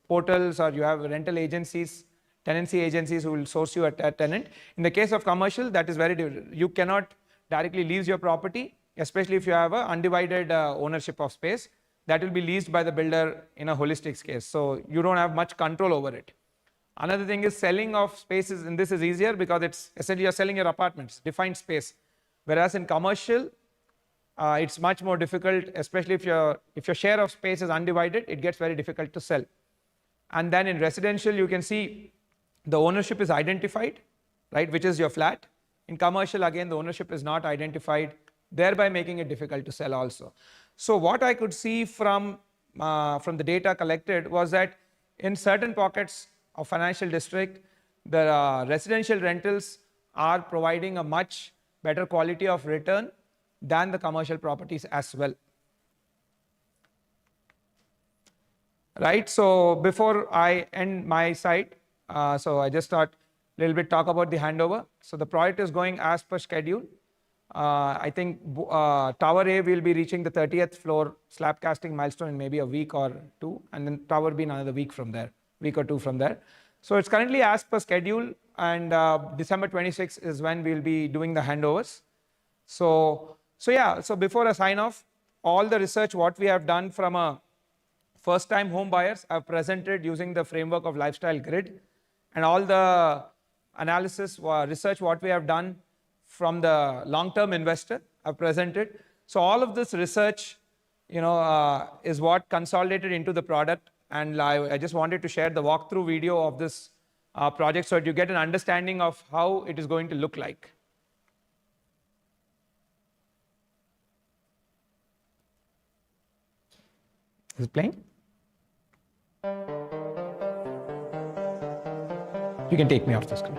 portals, or you have rental agencies, tenancy agencies who will source you a tenant. In the case of commercial, that is very different. You cannot directly lease your property, especially if you have an undivided ownership of space. That will be leased by the builder in a holistic case. So you don't have much control over it. Another thing is selling of spaces, and this is easier because it's essentially you're selling your apartments, defined space. Whereas in commercial, it's much more difficult, especially if your share of space is undivided, it gets very difficult to sell. And then in residential, you can see the ownership is identified, right, which is your flat. In commercial, again, the ownership is not identified, thereby making it difficult to sell also. So what I could see from the data collected was that in certain pockets of financial district, the residential rentals are providing a much better quality of return than the commercial properties as well. Right, so before I end my side, so I just thought a little bit talk about the handover. So the project is going as per schedule. I think Tower A will be reaching the 30th floor slab casting milestone in maybe a week or two, and then Tower B in another week or two from there. So it's currently as per schedule, and December 26th is when we'll be doing the handovers. So before I sign off, all the research what we have done from a first-time home buyers I've presented using the framework of lifestyle grid, and all the analysis research what we have done from the long-term investor I've presented. So all of this research, is what consolidated into the product, and I just wanted to share the walkthrough video of this project so that you get an understanding of how it is going to look like. Is it playing? You can take me off the screen.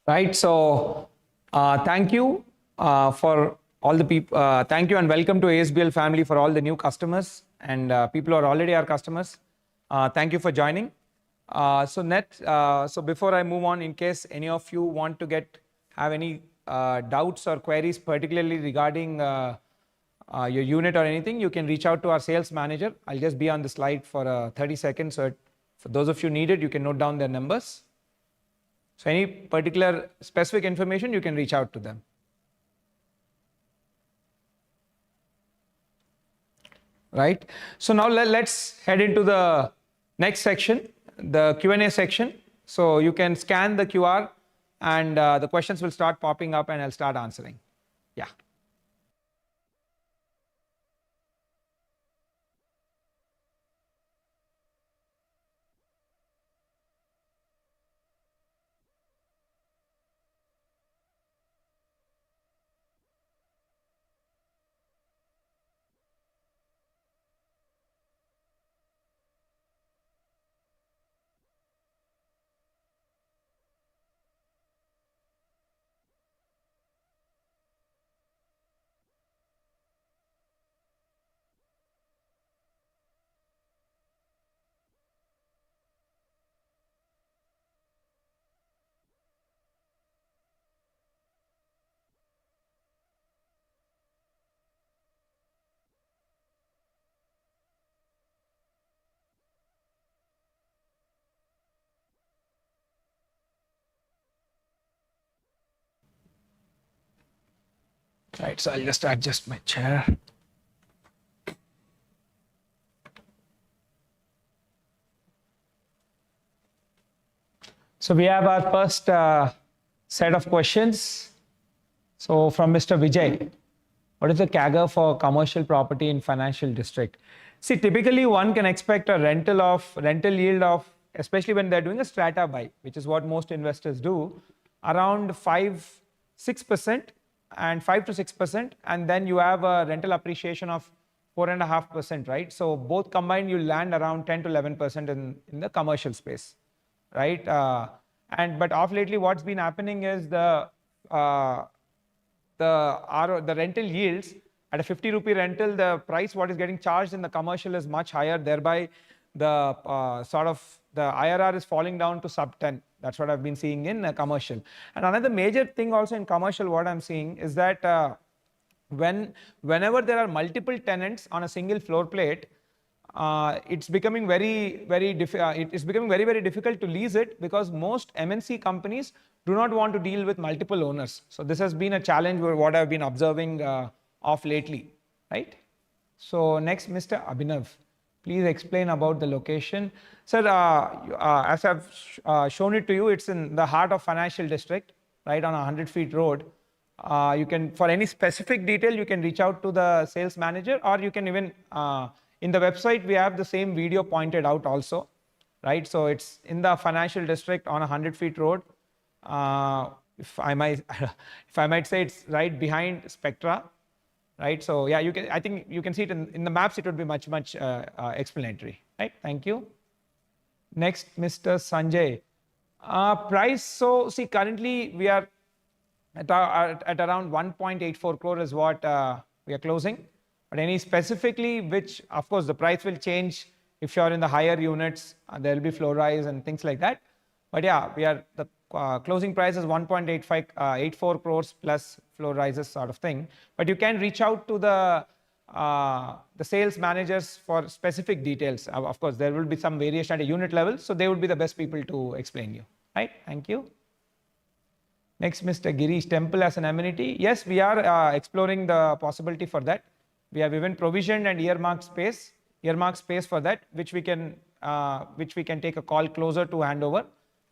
Right. So thank you for all the people. Thank you and welcome to ASBL family for all the new customers and people who are already our customers. Thank you for joining. So before I move on, in case any of you want to have any doubts or queries, particularly regarding your unit or anything, you can reach out to our sales manager. I'll just be on the slide for 30 seconds. So for those of you needed, you can note down their numbers. So any particular specific information, you can reach out to them. Right. So now let's head into the next section, the Q&A section. So you can scan the QR and the questions will start popping up and I'll start answering. Yeah. Right. So I'll just adjust my chair. So we have our first set of questions. So from Mr. Vijay, what is the CAGR for commercial property in financial district? See, typically one can expect a rental yield of, especially when they're doing a strata buy, which is what most investors do, around 5-6% and 5 to 6%, and then you have a rental appreciation of 4.5%, right? So both combined, you land around 10 to 11% in the commercial space, right? But off lately, what's been happening is the rental yields at a 50 rupee rental, the price what is getting charged in the commercial is much higher. Thereby, the the IRR is falling down to sub 10. That's what I've been seeing in commercial. And another major thing also in commercial, what I'm seeing is that whenever there are multiple tenants on a single floor plate, it's becoming very difficult to lease it because most MNC companies do not want to deal with multiple owners. So this has been a challenge what I've been observing of lately, right? So next, Mr. Abhinav, please explain about the location. Sir, as I've shown it to you, it's in the heart of financial district, right on a 100-feet road. You can, for any specific detail, you can reach out to the sales manager, or you can even, in the website, we have the same video pointed out also, right? So it's in the financial district on a 100-feet road. If I might say, it's right behind Spectra, right? So yeah, I think you can see it in the maps. It would be much explanatory, right? Thank you. Next, Mr. Sanjay. Price. So see, currently we are at around 1.84 crore is what we are closing. But any specifically, which of course the price will change if you're in the higher units, there will be floor rise and things like that. But yeah, the closing price is 1.84 crores plus floor rises sort of thing. But you can reach out to the sales managers for specific details. Of course, there will be some variation at a unit level, so they would be the best people to explain you. Right? Thank you. Next, Mr. Girish, temple as an amenity. Yes, we are exploring the possibility for that. We have even provisioned and earmarked space for that, which we can take a call closer to handover.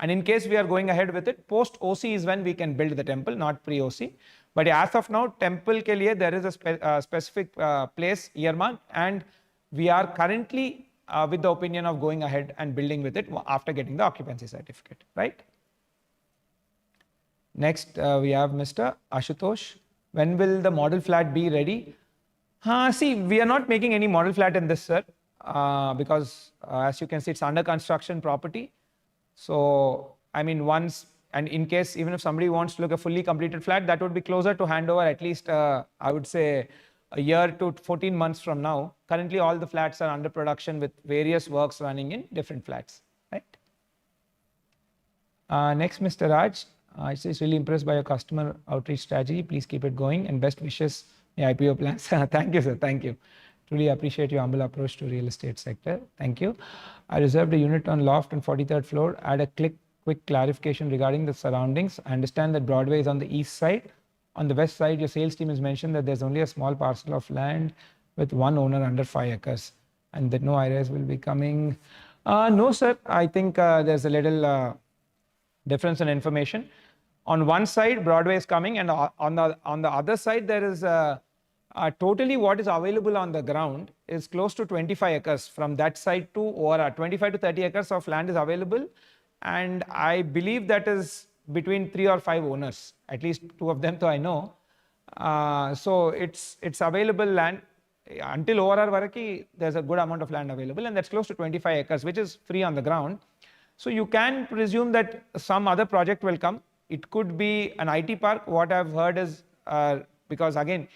And in case we are going ahead with it, post OC is when we can build the temple, not pre OC. But as of now, temple ke liye there is a specific place earmarked, and we are currently with the opinion of going ahead and building with it after getting the occupancy certificate, right? Next, we have Mr. Ashutosh. When will the model flat be ready? See, we are not making any model flat in this, sir, because as you can see, it's under construction property. So, I mean, once and in case, even if somebody wants to look a fully completed flat, that would be closer to handover at least, I would say, a year to 14 months from now. Currently, all the flats are under production with various works running in different flats, right? Next, Mr. Raj. I say really impressed by your customer outreach strategy. Please keep it going and best wishes in IPO plans. Thank you, sir. Thank you. Truly appreciate your humble approach to real estate sector. Thank you. I reserved a unit on Loft on 43rd floor. Add a quick clarification regarding the surroundings. I understand that Broadway is on the east side. On the west side, your sales team has mentioned that there's only a small parcel of land with one owner under 5 acres and that no areas will be coming. No, sir. I think there's a little difference in information. On one side, Broadway is coming, and on the other side, there is totally what is available on the ground is close to 25 acres from that side to ORR. 25 to 30 acres of land is available, and I believe that is between 3 or 5 owners, at least 2 of them, though I know. So it's available land until ORR Varaki. There's a good amount of land available, and that's close to 25 acres, which is free on the ground. So you can presume that some other project will come. It could be an IT park. What I've heard is because again,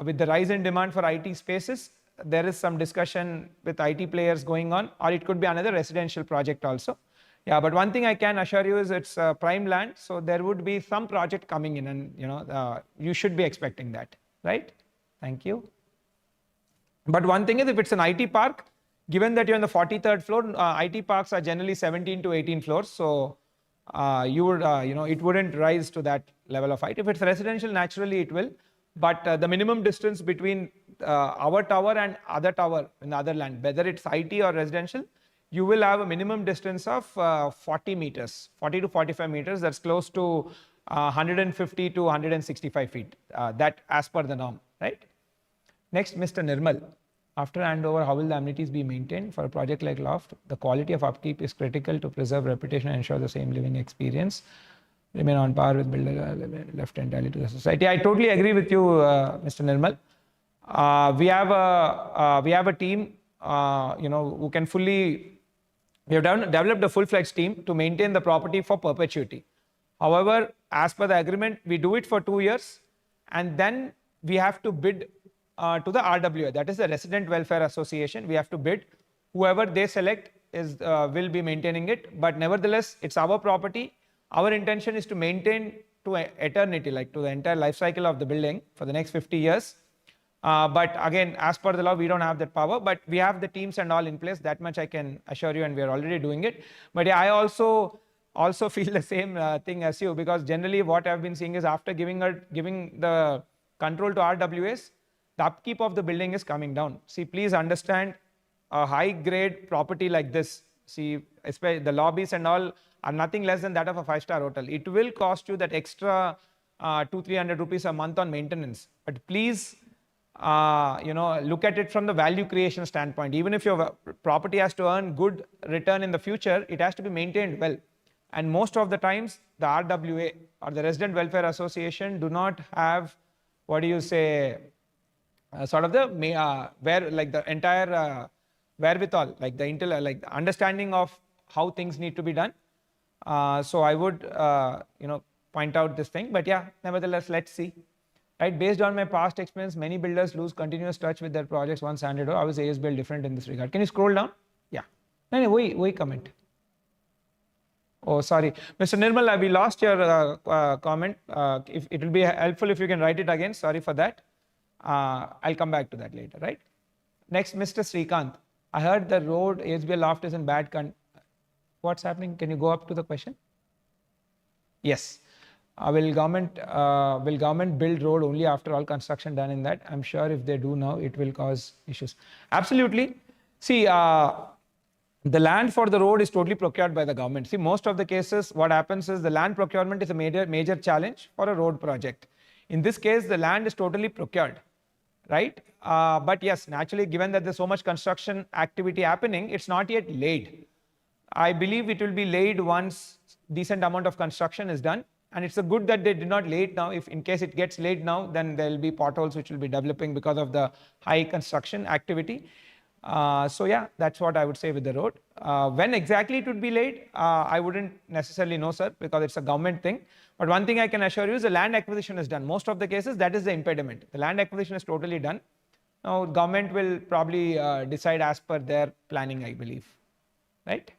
with the rise in demand for IT spaces, there is some discussion with IT players going on, or it could be another residential project also. Yeah, but one thing I can assure you is it's prime land, so there would be some project coming in, and you should be expecting that, right? Thank you. But one thing is, if it's an IT park, given that you're on the 43rd floor, IT parks are generally 17 to 18 floors, so you would, it wouldn't rise to that level of height. If it's residential, naturally it will. But the minimum distance between our tower and other tower in the other land, whether it's IT or residential, you will have a minimum distance of 40 meters, 40 to 45 meters. That's close to 150 to 165 feet. That as per the norm, right? Next, Mr. Nirmal. After handover, how will the amenities be maintained? For a project like Loft, the quality of upkeep is critical to preserve reputation and ensure the same living experience. Remain on par with builder left entirely to the society. I totally agree with you, Mr. Nirmal. We have a team, who can fully. We have developed a full-fledged team to maintain the property for perpetuity. However, as per the agreement, we do it for 2 years, and then we have to bid to the RWA, that is the Resident Welfare Association. We have to bid. Whoever they select will be maintaining it. But nevertheless, it's our property. Our intention is to maintain to eternity, like to the entire life cycle of the building for the next 50 years. But again, as per the law, we don't have that power. But we have the teams and all in place. That much I can assure you, and we are already doing it. But yeah, I also feel the same thing as you, because generally what I've been seeing is after giving the control to RWAs, the upkeep of the building is coming down. See, please understand, a high-grade property like this, see, especially the lobbies and all are nothing less than that of a 5-star hotel. It will cost you that extra 200-300 rupees a month on maintenance. But please, look at it from the value creation standpoint. Even if your property has to earn good return in the future, it has to be maintained well. And most of the times, the RWA or the Resident Welfare Association do not have, sort of the the entire wherewithal, like the understanding of how things need to be done. So I would point out this thing. But yeah, nevertheless, let's see. Right, based on my past experience, many builders lose continuous touch with their projects once handed over. How is ASBL different in this regard? Can you scroll down? Yeah. No, wait, comment. Oh, sorry, Mr. Nirmal, we lost your comment. If it will be helpful if you can write it again. Sorry for that. I'll come back to that later, right? Next, Mr. Srikanth. I heard the road ASBL Loft is in bad condition. What's happening? Can you go up to the question? Yes. Will government build road only after all construction done in that? I'm sure if they do now, it will cause issues. Absolutely. See, the land for the road is totally procured by the government. See, most of the cases, what happens is the land procurement is a major challenge for a road project. In this case, the land is totally procured, right? But yes, naturally, given that there's so much construction activity happening, it's not yet laid. I believe it will be laid once decent amount of construction is done. And it's a good that they did not lay it now. If in case it gets laid now, then there will be potholes which will be developing because of the high construction activity. So yeah, that's what I would say with the road. When exactly it would be laid, I wouldn't necessarily know, sir, because it's a government thing. But one thing I can assure you is the land acquisition is done. Most of the cases, that is the impediment. The land acquisition is totally done. Now, government will probably decide as per their planning, I believe, right?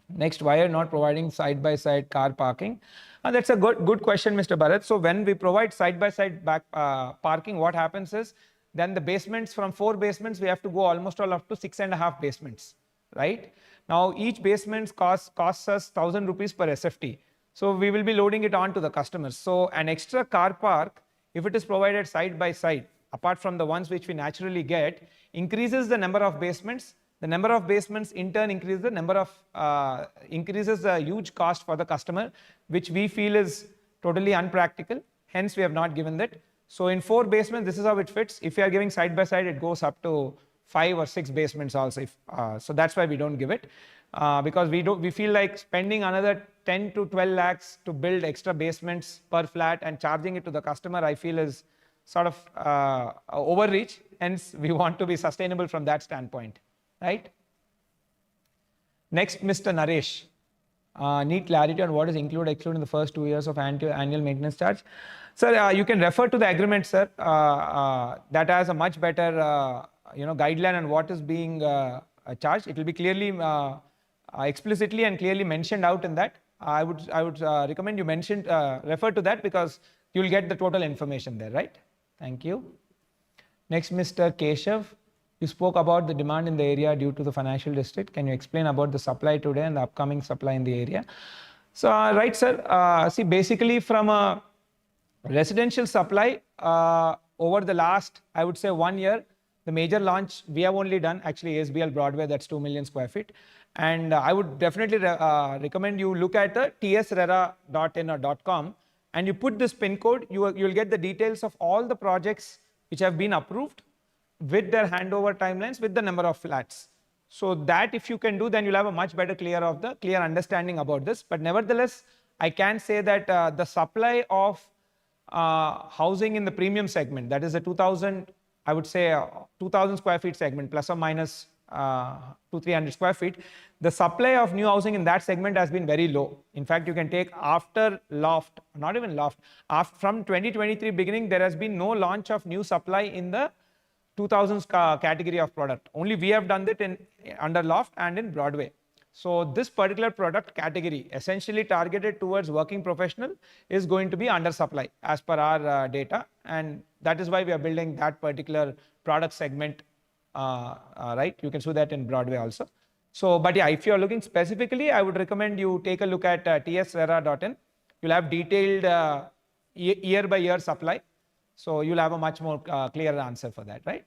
Next, why are not providing side-by-side car parking? That's a good question, Mr. Bharat. So when we provide side-by-side back parking, what happens is then the basements, from 4 basements, we have to go almost all up to 6.5 basements, right? Now each basement costs us 1,000 rupees per SFT. So we will be loading it on to the customers. So an extra car park, if it is provided side by side, apart from the ones which we naturally get, increases the number of basements. The number of basements in turn increases the number of increases the huge cost for the customer, which we feel is totally unpractical. Hence, we have not given that. So in 4 basements, this is how it fits. If you are giving side by side, it goes up to 5 or 6 basements also. So that's why we don't give it, because we feel like spending another 10 to 12 lakhs to build extra basements per flat and charging it to the customer, I feel is sort of overreach. Hence, we want to be sustainable from that standpoint. Right? Next, Mr. Naresh. Need clarity on what is included, excluded in the first 2 years of annual maintenance charge. Sir, you can refer to the agreement, sir. That has a much better guideline on what is being charged. It will be clearly, explicitly and clearly mentioned out in that. I would recommend you refer to that, because you will get the total information there, right? Thank you. Next, Mr. Keshav. You spoke about the demand in the area due to the financial district. Can you explain about the supply today and the upcoming supply in the area? So, right, sir. See, basically from a residential supply, over the last, I would say 1 year, the major launch we have only done actually ASBL Broadway, that's 2 million square feet. And I would definitely recommend you look at the tsrera.in or .com, and you put this pin code, you will get the details of all the projects which have been approved, with their handover timelines, with the number of flats. So that if you can do, then you'll have a much better clear understanding about this. But nevertheless, I can say that the supply of housing in the premium segment, that is a 2000, I would say 2000 square feet segment, plus or minus 200-300 square feet, the supply of new housing in that segment has been very low. In fact, you can take after Loft, not even Loft, from 2023 beginning, there has been no launch of new supply in the 2000s category of product. Only we have done it under Loft and in Broadway. So this particular product category, essentially targeted towards working professional, is going to be under supply as per our data, and that is why we are building that particular product segment. Right? You can see that in Broadway also. So, but yeah, if you are looking specifically, I would recommend you take a look at tsrera.in. You'll have detailed year by year supply. So you'll have a much more clear answer for that, right?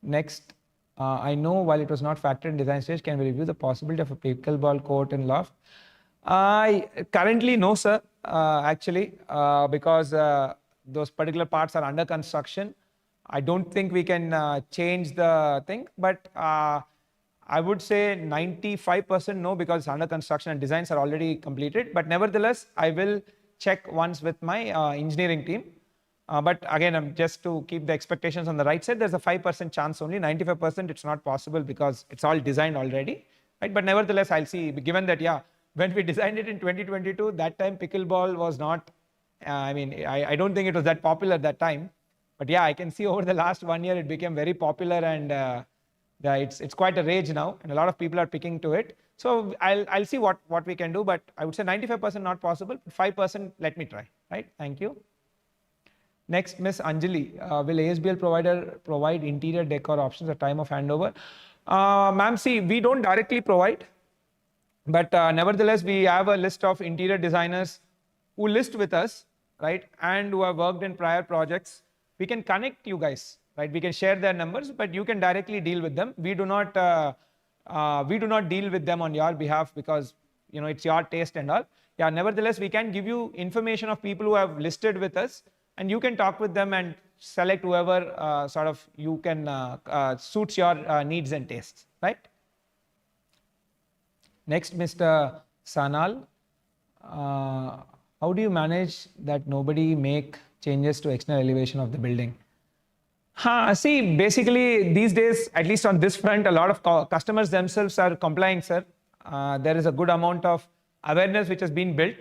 Next, I know while it was not factored in design stage, can we review the possibility of a pickleball court in Loft? Currently, no, sir, actually, because those particular parts are under construction. I don't think we can change the thing, but I would say 95% no, because it's under construction and designs are already completed. But nevertheless, I will check once with my engineering team. But again, just to keep the expectations on the right side, there's a 5% chance only. 95% it's not possible because it's all designed already, right? But nevertheless, I'll see, given that, yeah, when we designed it in 2022, that time pickleball was not, I don't think it was that popular at that time. But yeah, I can see over the last 1 year, it became very popular, and it's quite a rage now, and a lot of people are picking to it. So I'll see what we can do, but I would say 95% not possible, 5% let me try, right? Thank you. Next, Miss Anjali, will ASBL provider provide interior decor options at time of handover? Ma'am, see, we don't directly provide, but nevertheless, we have a list of interior designers who list with us, right? And who have worked in prior projects. We can connect you guys, right? We can share their numbers, but you can directly deal with them. We do not deal with them on your behalf because, you know, it's your taste and all. Yeah, nevertheless, we can give you information of people who have listed with us, and you can talk with them and select whoever sort of you can suits your needs and tastes, right? Next, Mr. Sanal, how do you manage that nobody make changes to external elevation of the building? See, basically these days, at least on this front, a lot of customers themselves are complying, sir. There is a good amount of awareness which has been built.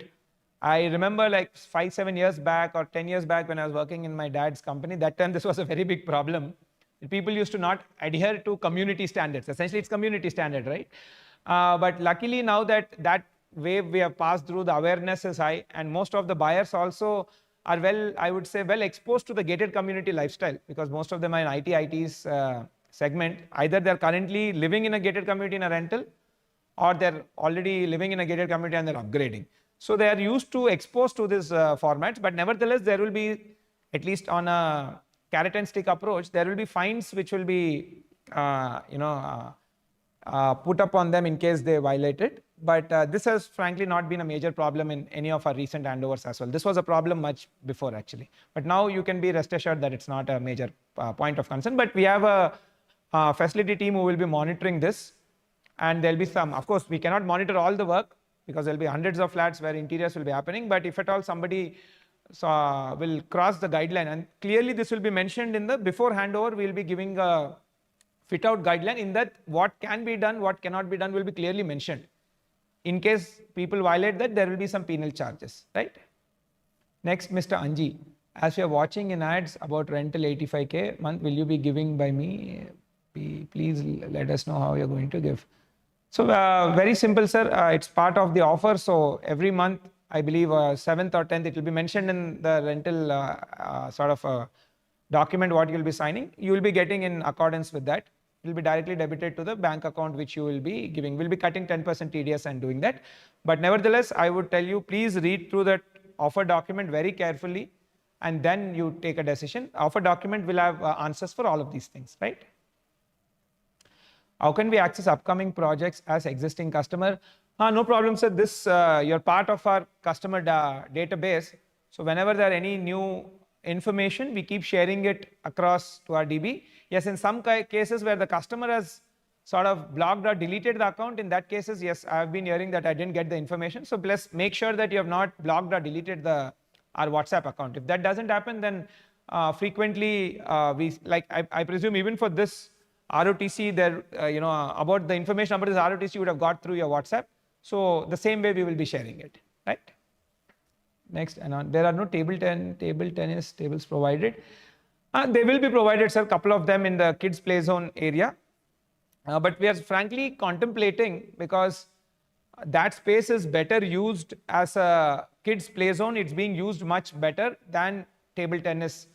I remember like 5, 7 years back or 10 years back when I was working in my dad's company, that time this was a very big problem. People used to not adhere to community standards. Essentially, it's community standard, right? But luckily now that wave we have passed through, the awareness is high, and most of the buyers also are I would say, well exposed to the gated community lifestyle, because most of them are in IT's segment. Either they're currently living in a gated community in a rental, or they're already living in a gated community and they're upgrading. So they are used to exposed to this formats, but nevertheless, there will be, at least on a carrot and stick approach, there will be fines which will be, put up on them in case they violate it. But this has frankly not been a major problem in any of our recent handovers as well. This was a problem much before actually. But now you can be rest assured that it's not a major point of concern. But we have a facility team who will be monitoring this. And there'll be some, of course, we cannot monitor all the work because there'll be hundreds of flats where interiors will be happening. But if at all somebody will cross the guideline, and clearly this will be mentioned in the before handover, we'll be giving a fit out guideline in that what can be done, what cannot be done will be clearly mentioned. In case people violate that, there will be some penal charges, right? Next, Mr. Anji, as you're watching in ads about rental 85K month, will you be giving by me? Please let us know how you're going to give. So very simple, sir. It's part of the offer. So every month, I believe 7th or 10th, it will be mentioned in the rental sort of document what you'll be signing. You will be getting in accordance with that. It will be directly debited to the bank account which you will be giving. We'll be cutting 10% TDS and doing that. But nevertheless, I would tell you, please read through that offer document very carefully and then you take a decision. Offer document will have answers for all of these things, right? How can we access upcoming projects as existing customer? No problem, sir. This, you're part of our customer database. So whenever there are any new information, we keep sharing it across to our DB. Yes, in some cases where the customer has sort of blocked or deleted the account, in that cases, yes, I have been hearing that I didn't get the information. So please make sure that you have not blocked or deleted our WhatsApp account. If that doesn't happen, then frequently I presume even for this ROTC, there about the information about this ROTC you would have got through your WhatsApp. So the same way we will be sharing it, right? Next, and there are no table tennis tables provided. They will be provided, sir, a couple of them in the kids play zone area. But we are frankly contemplating, because that space is better used as a kids play zone. It's being used much better than table tennis,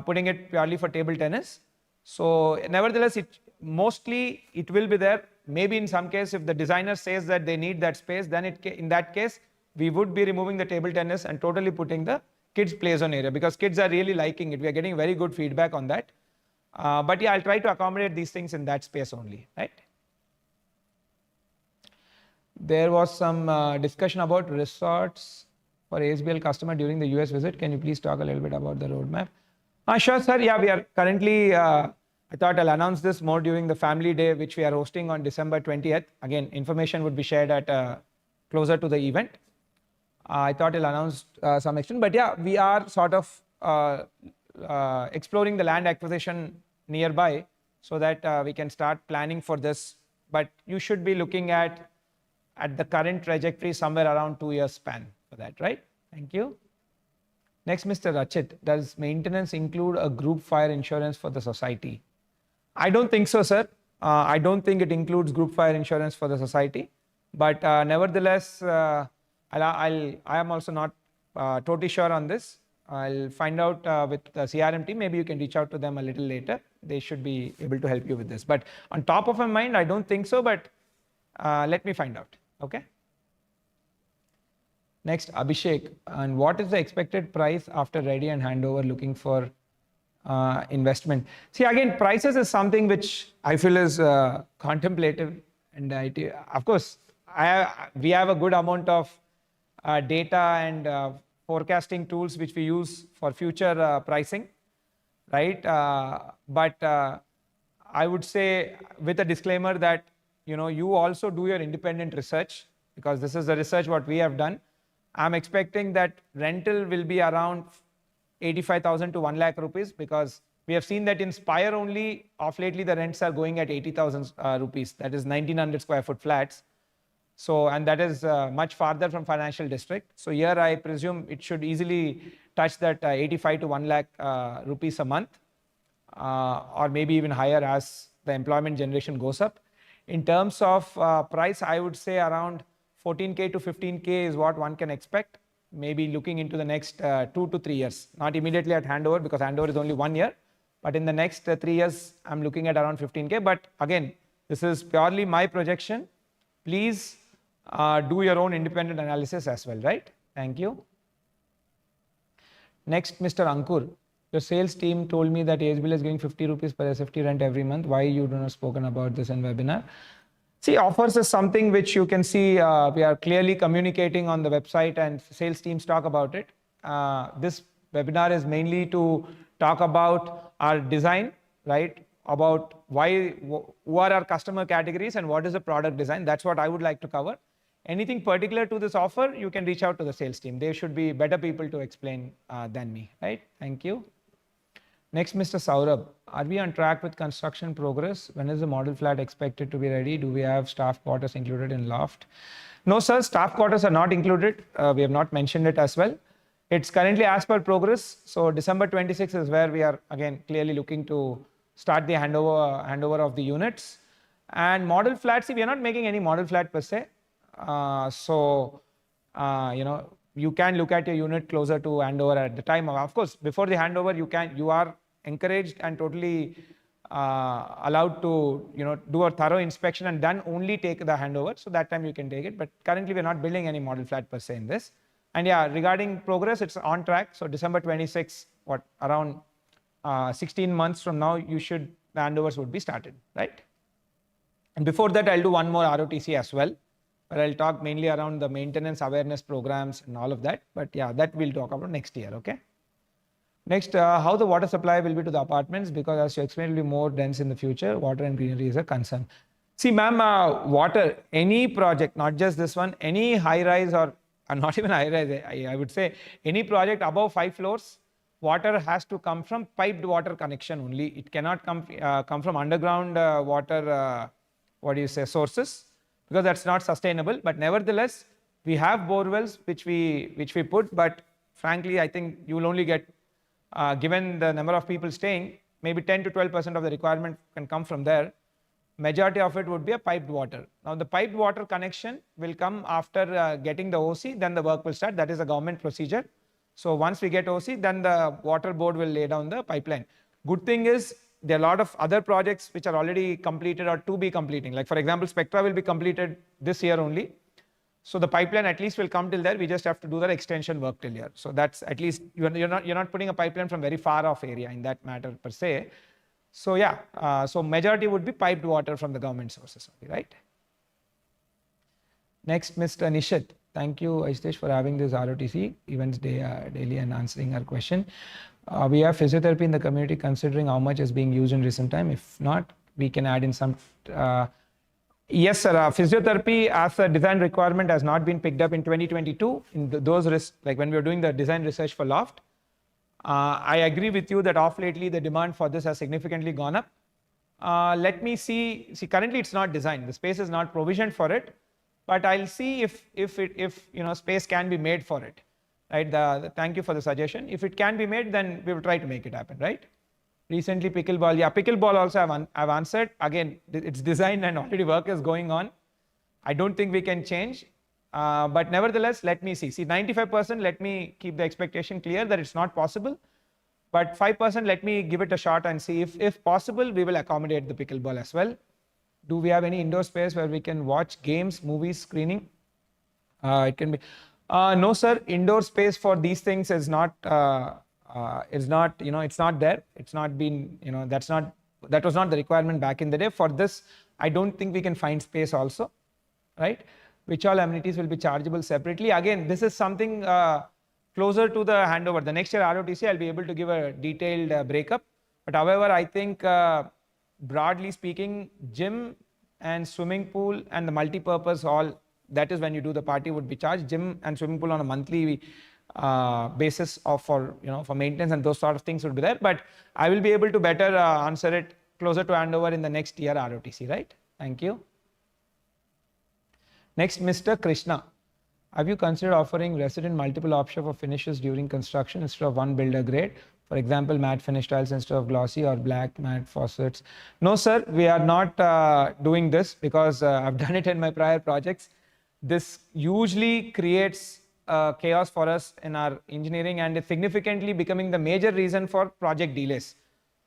putting it purely for table tennis. So nevertheless, mostly it will be there. Maybe in some case, if the designer says that they need that space, then in that case, we would be removing the table tennis and totally putting the kids play zone area, because kids are really liking it. We are getting very good feedback on that. But yeah, I'll try to accommodate these things in that space only, right? There was some discussion about resorts for ASBL customer during the US visit. Can you please talk a little bit about the roadmap? Sure, sir. Yeah, we are currently, I thought I'll announce this more during the family day, which we are hosting on December 20th. Again, information would be shared at closer to the event. I thought I'll announce some extent, but yeah, we are sort of exploring the land acquisition nearby so that we can start planning for this. But you should be looking at the current trajectory somewhere around 2 years span for that, right? Thank you. Next, Mr. Rachit, does maintenance include a group fire insurance for the society? I don't think so, sir. I don't think it includes group fire insurance for the society. But nevertheless, I am also not totally sure on this. I'll find out with the CRM team. Maybe you can reach out to them a little later. They should be able to help you with this. But on top of my mind, I don't think so, but let me find out. Okay. Next, Abhishek. And what is the expected price after ready and handover looking for investment? See, again, prices is something which I feel is contemplative. And of course, we have a good amount of data and forecasting tools which we use for future pricing, right? But I would say with a disclaimer that, you also do your independent research, because this is the research what we have done. I'm expecting that rental will be around 85,000 to 1 lakh rupees, because We have seen that in Spire only, of lately, the rents are going at 80,000 rupees. That is 1900 square foot flats. So, and that is much farther from financial district. So here I presume it should easily touch that 85 to 1 lakh rupees a month, or maybe even higher as the employment generation goes up. In terms of price, I would say around 14K to 15K is what one can expect, maybe looking into the next 2 to 3 years. Not immediately at handover, because handover is only 1 year, but in the next 3 years, I'm looking at around 15K. But again, this is purely my projection. Please do your own independent analysis as well, right? Thank you. Next, Mr. Ankur. Your sales team told me that ASBL is giving 50 rupees per SFT rent every month. Why you do not spoken about this in webinar? See, offers is something which you can see we are clearly communicating on the website, and sales teams talk about it. This webinar is mainly to talk about our design, right? About who are our customer categories and what is the product design. That's what I would like to cover. Anything particular to this offer, you can reach out to the sales team. They should be better people to explain than me, right? Thank you. Next, Mr. Saurabh, are we on track with construction progress? When is the model flat expected to be ready? Do we have staff quarters included in loft? No, sir, staff quarters are not included. We have not mentioned it as well. It's currently as per progress. So December 26 is where we are again clearly looking to start the handover of the units. And model flats, see, we are not making any model flat per se. You can look at your unit closer to handover at the time. Of course, before the handover, you are encouraged and totally allowed to do a thorough inspection and then only take the handover. So that time you can take it. But currently, we're not building any model flat per se in this. And yeah, regarding progress, it's on track. So December 26, around 16 months from now, the handovers would be started, right? And before that, I'll do one more ROTC as well, but I'll talk mainly around the maintenance awareness programs and all of that. But yeah, that we'll talk about next year, okay? Next, how the water supply will be to the apartments, because as you explained, it will be more dense in the future. Water and greenery is a concern. See, ma'am, water, any project, not just this one, any high-rise or not even high-rise, I would say, any project above 5 floors, water has to come from piped water connection only. It cannot come from underground water, sources, because that's not sustainable. But nevertheless, we have bore wells which we put, but frankly, I think you will only get, given the number of people staying, maybe 10 to 12% of the requirement can come from there. Majority of it would be a piped water. Now, the piped water connection will come after getting the OC, then the work will start. That is a government procedure. So once we get OC, then the water board will lay down the pipeline. Good thing is, there are a lot of other projects which are already completed or to be completing. Like for example, Spectra will be completed this year only. So the pipeline at least will come till there. We just have to do that extension work till here. So that's at least, you're not putting a pipeline from very far off area in that matter per se. So yeah, so majority would be piped water from the government sources only, right? Next, Mr. Nishit. Thank you, Ajitesh, for having this ROTC events daily and answering our question. We have physiotherapy in the community, considering how much is being used in recent time. If not, we can add in some. Yes, sir. Physiotherapy as a design requirement has not been picked up in 2022. In like when we were doing the design research for Loft, I agree with you that off lately the demand for this has significantly gone up. Let me see. See, currently it's not designed. The space is not provisioned for it. But I'll see if space can be made for it, right? Thank you for the suggestion. If it can be made, then we will try to make it happen, right? Recently, pickleball. Yeah, pickleball also I've answered. Again, it's designed and already work is going on. I don't think we can change. But nevertheless, let me see. See, 95%, let me keep the expectation clear that it's not possible. But 5%, let me give it a shot and see if possible, we will accommodate the pickleball as well. Do we have any indoor space where we can watch games, movies, screening? It can be. No, sir. Indoor space for these things is not. It's not there. It's not been. That was not the requirement back in the day. For this, I don't think we can find space also, right? Which all amenities will be chargeable separately? Again, this is something closer to the handover. The next year ROTC, I'll be able to give a detailed breakup. But however, I think. Broadly speaking, gym and swimming pool and the multi-purpose hall, that is when you do the party, would be charged. Gym and swimming pool on a monthly basis of for maintenance and those sort of things would be there. But I will be able to better answer it closer to handover in the next year ROTC, right? Thank you. Next, Mr. Krishna. Have you considered offering resident multiple option for finishes during construction instead of one builder grade? For example, matte finish tiles instead of glossy or black matte faucets. No, sir, we are not doing this because I've done it in my prior projects. This usually creates chaos for us in our engineering, and it's significantly becoming the major reason for project delays.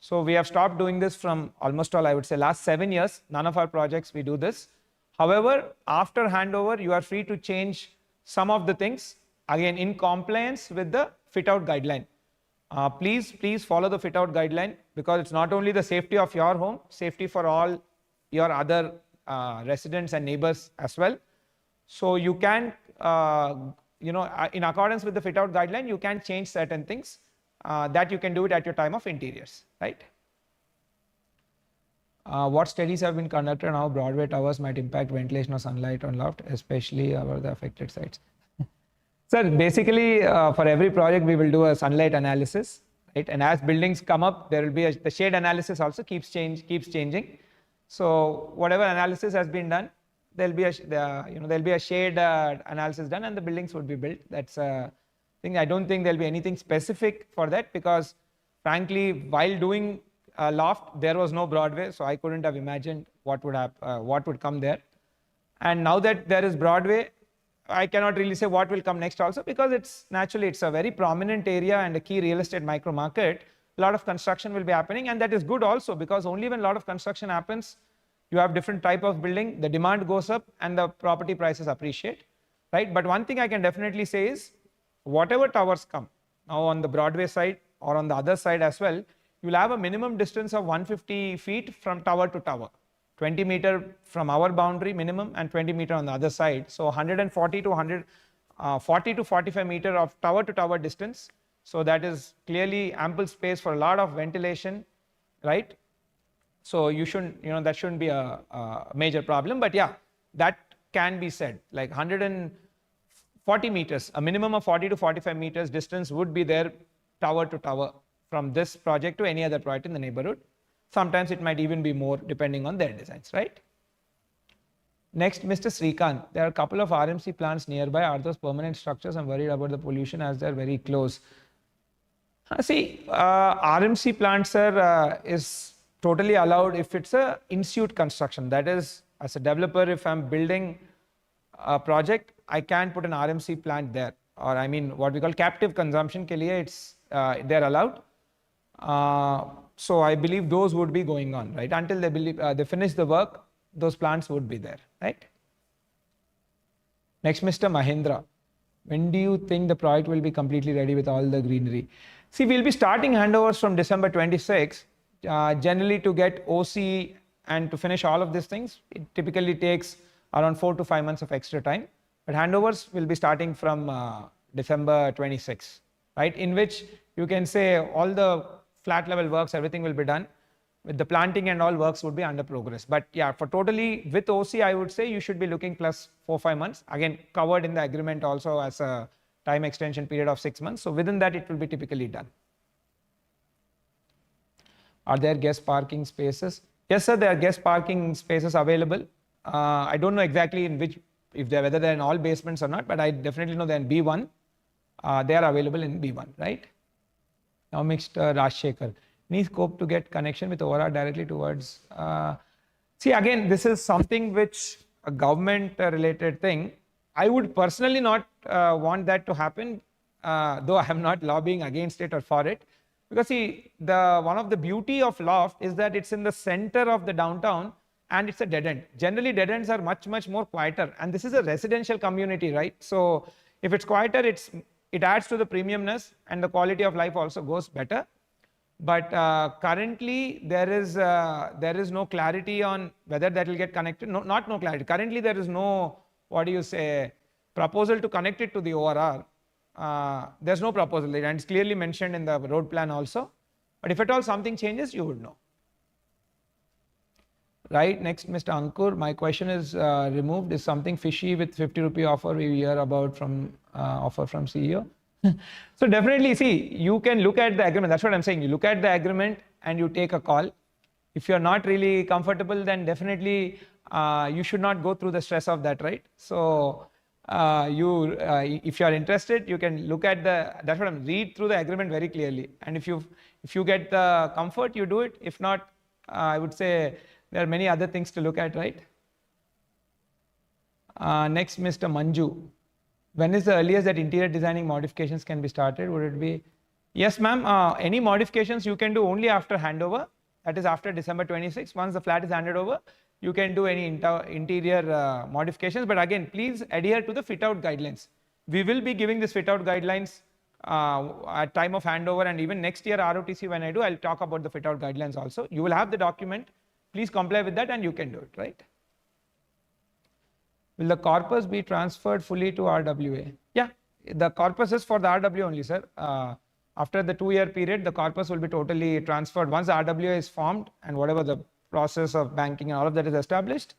So we have stopped doing this from almost all, I would say, last 7 years. None of our projects we do this. However, after handover, you are free to change some of the things, again in compliance with the fit out guideline. Please follow the fit out guideline, because it's not only the safety of your home, safety for all your other residents and neighbors as well. So you can, in accordance with the fit out guideline, you can change certain things that you can do it at your time of interiors, right? What studies have been conducted on how Broadway towers might impact ventilation or sunlight on loft, especially over the affected sites? Sir, basically for every project we will do a sunlight analysis, right? And as buildings come up, there will be the shade analysis also keeps changing. So whatever analysis has been done, there'll be a shade analysis done, and the buildings would be built. That's a thing. I don't think there'll be anything specific for that, because frankly, while doing loft, there was no Broadway, so I couldn't have imagined what would come there. And now that there is Broadway, I cannot really say what will come next also, because it's a very prominent area and a key real estate micro market. A lot of construction will be happening, and that is good also, because only when a lot of construction happens, you have different type of building, the demand goes up and the property prices appreciate, right? But one thing I can definitely say is, whatever towers come now on the Broadway side or on the other side as well, you will have a minimum distance of 150 feet from tower to tower, 20 meter from our boundary minimum and 20 meter on the other side. So 140 to 45 meter of tower to tower distance. So that is clearly ample space for a lot of ventilation, right? So you shouldn't, that shouldn't be a major problem. But yeah, that can be said, like 140 meters, a minimum of 40 to 45 meters distance would be there tower to tower from this project to any other project in the neighborhood. Sometimes it might even be more depending on their designs, right? Next, Mr. Srikanth. There are a couple of RMC plants nearby. Are those permanent structures? I'm worried about the pollution as they're very close. See, RMC plants, sir, is totally allowed if it's a in-suite construction. That is, as a developer, if I'm building a project, I can put an RMC plant there, or I mean what we call captive consumption ke liye, they're allowed. So I believe those would be going on, right? Until they finish the work, those plants would be there, right? Next, Mr. Mahindra. When do you think the project will be completely ready with all the greenery? See, we'll be starting handovers from December 26. Generally, to get OC and to finish all of these things, it typically takes around 4 to 5 months of extra time. But handovers will be starting from December 26, right? In which you can say all the flat level works, everything will be done. With the planting and all works would be under progress. But yeah, for totally with OC, I would say you should be looking plus 4-5 months. Again, covered in the agreement also as a time extension period of 6 months. So within that, it will be typically done. Are there guest parking spaces? Yes, sir, there are guest parking spaces available. I don't know exactly in which, whether they're in all basements or not, but I definitely know they're in B1. They are available in B1, right? Now, Mr. Rajshekhar. Any scope to get connection with ORR directly towards? See, again, this is something which a government related thing. I would personally not want that to happen, though I am not lobbying against it or for it. Because see, one of the beauty of Loft is that it's in the center of the downtown and it's a dead end. Generally, dead ends are much more quieter, and this is a residential community, right? So if it's quieter, it adds to the premiumness, and the quality of life also goes better. But currently there is no clarity on whether that will get connected. No clarity. Currently there is no, proposal to connect it to the ORR. There's no proposal, and it's clearly mentioned in the road plan also. But if at all something changes, you would know. Right, next, Mr. Ankur. My question is removed. Is something fishy with 50 rupee offer we hear about from offer from CEO? So definitely, see, you can look at the agreement. That's what I'm saying. You look at the agreement and you take a call. If you're not really comfortable, then definitely you should not go through the stress of that, right? So if you are interested, you can look at that's what I'm read through the agreement very clearly. And if you get the comfort, you do it. If not, I would say there are many other things to look at, right? Next, Mr. Manju. When is the earliest that interior designing modifications can be started? Would it be? Yes, ma'am. Any modifications you can do only after handover. That is after December 26. Once the flat is handed over, you can do any interior modifications. But again, please adhere to the fit out guidelines. We will be giving this fit out guidelines at time of handover, and even next year ROTC when I do, I'll talk about the fit out guidelines also. You will have the document. Please comply with that and you can do it, right? Will the corpus be transferred fully to RWA? Yeah, the corpus is for the RWA only, sir. After the 2-year period, the corpus will be totally transferred. Once the RWA is formed and whatever the process of banking and all of that is established,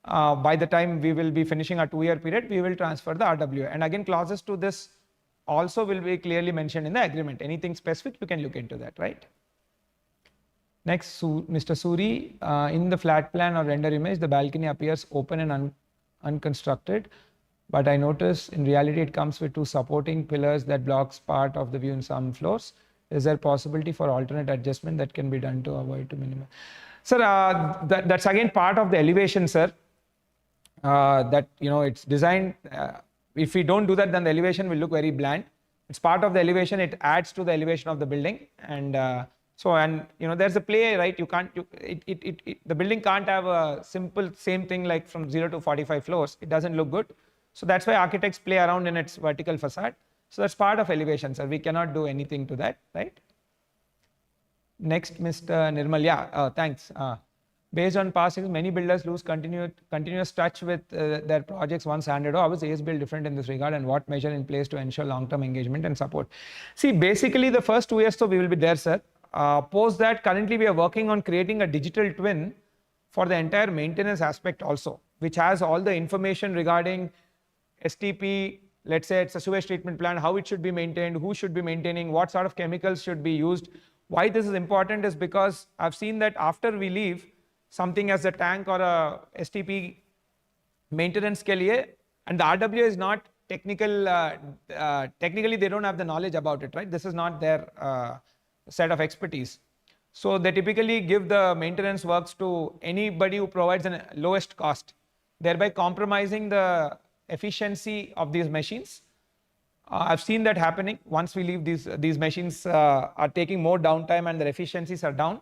by the time we will be finishing our 2-year period, we will transfer the RWA. And again, clauses to this also will be clearly mentioned in the agreement. Anything specific, you can look into that, right? Next, Mr. Suri, in the flat plan or render image, the balcony appears open and unconstructed, but I notice in reality it comes with 2 supporting pillars that blocks part of the view in some floors. Is there possibility for alternate adjustment that can be done to avoid to minimize? Sir, that's again part of the elevation, sir. That it's designed. If we don't do that, then the elevation will look very bland. It's part of the elevation. It adds to the elevation of the building, and there's a play, right? You can't, the building can't have a simple same thing like from 0 to 45 floors. It doesn't look good. So that's why architects play around in its vertical facade. So that's part of elevation, sir. We cannot do anything to that, right? Next, Mr. Nirmal. Yeah, thanks. Based on past experience, many builders lose continuous touch with their projects once handed over. How is ASBL different in this regard, and what measure in place to ensure long-term engagement and support? See, basically the first 2 years, so we will be there, sir. Post that, currently we are working on creating a digital twin for the entire maintenance aspect also, which has all the information regarding STP. Let's say it's a sewage treatment plant, how it should be maintained, who should be maintaining, what sort of chemicals should be used. Why this is important is because I've seen that after we leave, something as a tank or a STP maintenance ke liye, and the RWA is not technical, technically they don't have the knowledge about it, right? This is not their set of expertise. So they typically give the maintenance works to anybody who provides the lowest cost, thereby compromising the efficiency of these machines. I've seen that happening. Once we leave, these machines are taking more downtime and their efficiencies are down.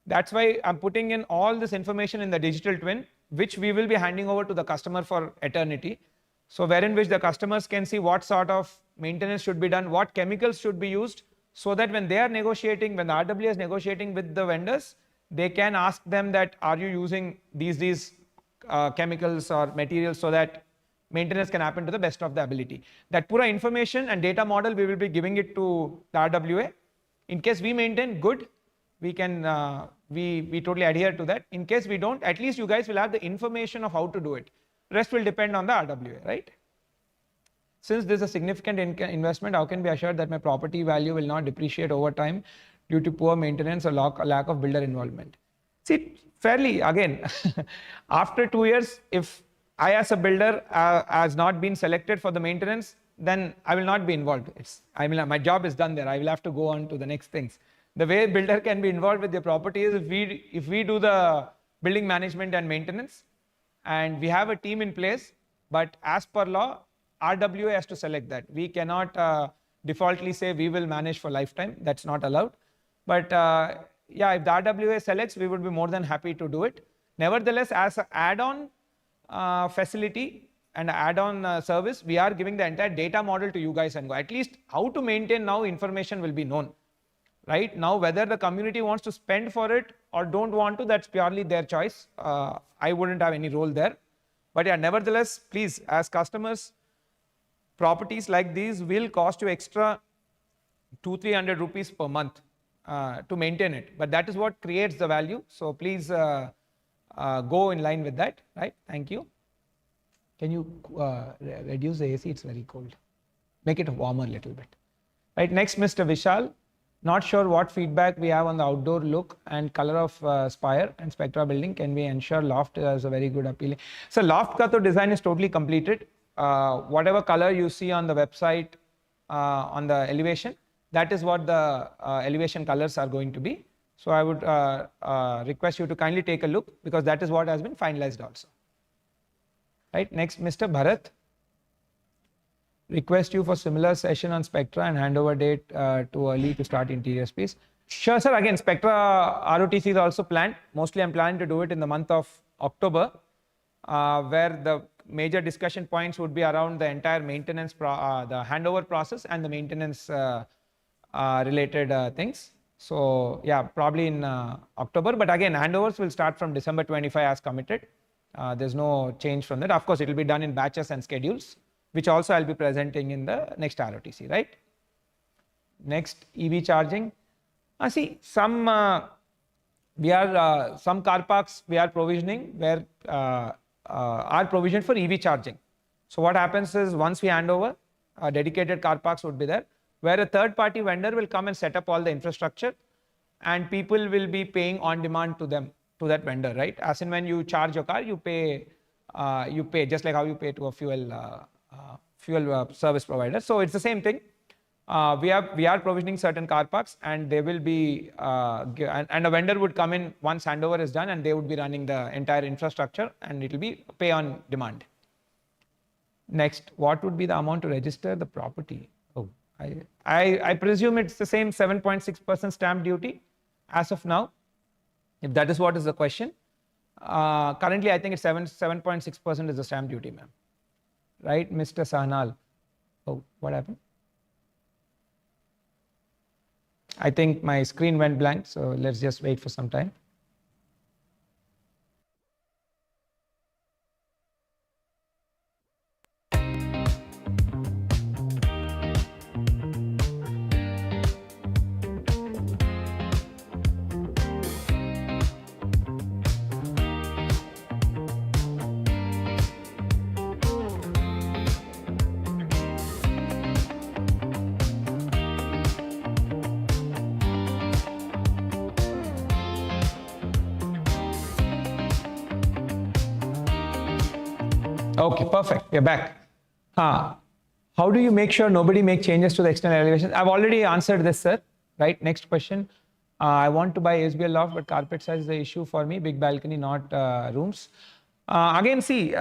That's why I'm putting in all this information in the digital twin, which we will be handing over to the customer for eternity. So wherein which the customers can see what sort of maintenance should be done, what chemicals should be used, so that when they are negotiating, when the RWA is negotiating with the vendors, they can ask them that, are you using these chemicals or materials so that maintenance can happen to the best of the ability. That pura information and data model, we will be giving it to the RWA. In case we maintain good, we can, we totally adhere to that. In case we don't, at least you guys will have the information of how to do it. Rest will depend on the RWA, right? Since this is a significant investment, how can we be assured that my property value will not depreciate over time due to poor maintenance or lack of builder involvement? See, fairly, again, after 2 years, if I as a builder has not been selected for the maintenance, then I will not be involved. My job is done there. I will have to go on to the next things. The way builder can be involved with their property is if we do the building management and maintenance, and we have a team in place, but as per law, RWA has to select that. We cannot defaultly say we will manage for lifetime. That's not allowed. But yeah, if the RWA selects, we would be more than happy to do it. Nevertheless, as an add-on facility and add-on service, we are giving the entire data model to you guys and go. At least how to maintain now, information will be known. Right now, whether the community wants to spend for it or don't want to, that's purely their choice. I wouldn't have any role there. But yeah, nevertheless, please, as customers, properties like these will cost you extra 200-300 rupees per month to maintain it. But that is what creates the value. So please go in line with that, right? Thank you. Can you reduce the AC? It's very cold. make it warmer a little bit. Right, next, Mr. Vishal. Not sure what feedback we have on the outdoor look and color of Spire and Spectra building. Can we ensure Loft has a very good appealing? So Loft ka to design is totally completed. Whatever color you see on the website, on the elevation, that is what the elevation colors are going to be. So I would request you to kindly take a look, because that is what has been finalized also. Right, next, Mr. Bharat. Request you for similar session on Spectra and handover date too early to start interior space. Sure, sir. Again, Spectra ROTC is also planned. Mostly I'm planning to do it in the month of October, where the major discussion points would be around the entire maintenance, the handover process and the maintenance related things. So yeah, probably in October. But again, handovers will start from December 25 as committed. There's no change from that. Of course, it will be done in batches and schedules, which also I'll be presenting in the next ROTC, right? Next, EV charging. See, some some car parks we are provisioning where are provisioned for EV charging. So what happens is, once we hand over, dedicated car parks would be there, where a third-party vendor will come and set up all the infrastructure, and people will be paying on demand to them, to that vendor, right? As in, when you charge your car, you pay just like how you pay to a fuel service provider. So it's the same thing. We are provisioning certain car parks, and they will be and a vendor would come in once handover is done, and they would be running the entire infrastructure, and it will be pay on demand. Next, what would be the amount to register the property? Oh, I presume it's the same 7.6% stamp duty as of now, if that is what is the question. Currently, I think it's 7.6% is the stamp duty, ma'am. Right, Mr. Sahnal. Oh, what happened? I think my screen went blank, so let's just wait for some time. Okay, perfect. We're back. How do you make sure nobody make changes to the external elevations? I've already answered this, sir. Right. Next question. I want to buy ASBL Loft, but carpet size is the issue for me. Big balcony, not rooms. Again, see,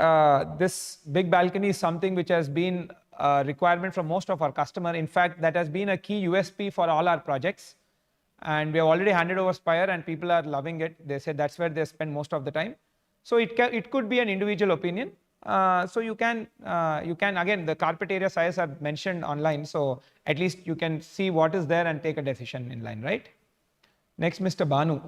this big balcony is something which has been a requirement from most of our customer. In fact, that has been a key USP for all our projects. And we have already handed over Spire, and people are loving it. They said that's where they spend most of the time. So it could be an individual opinion. So you can again, the carpet area size are mentioned online, so at least you can see what is there and take a decision in line, right? Next, Mr. Banu.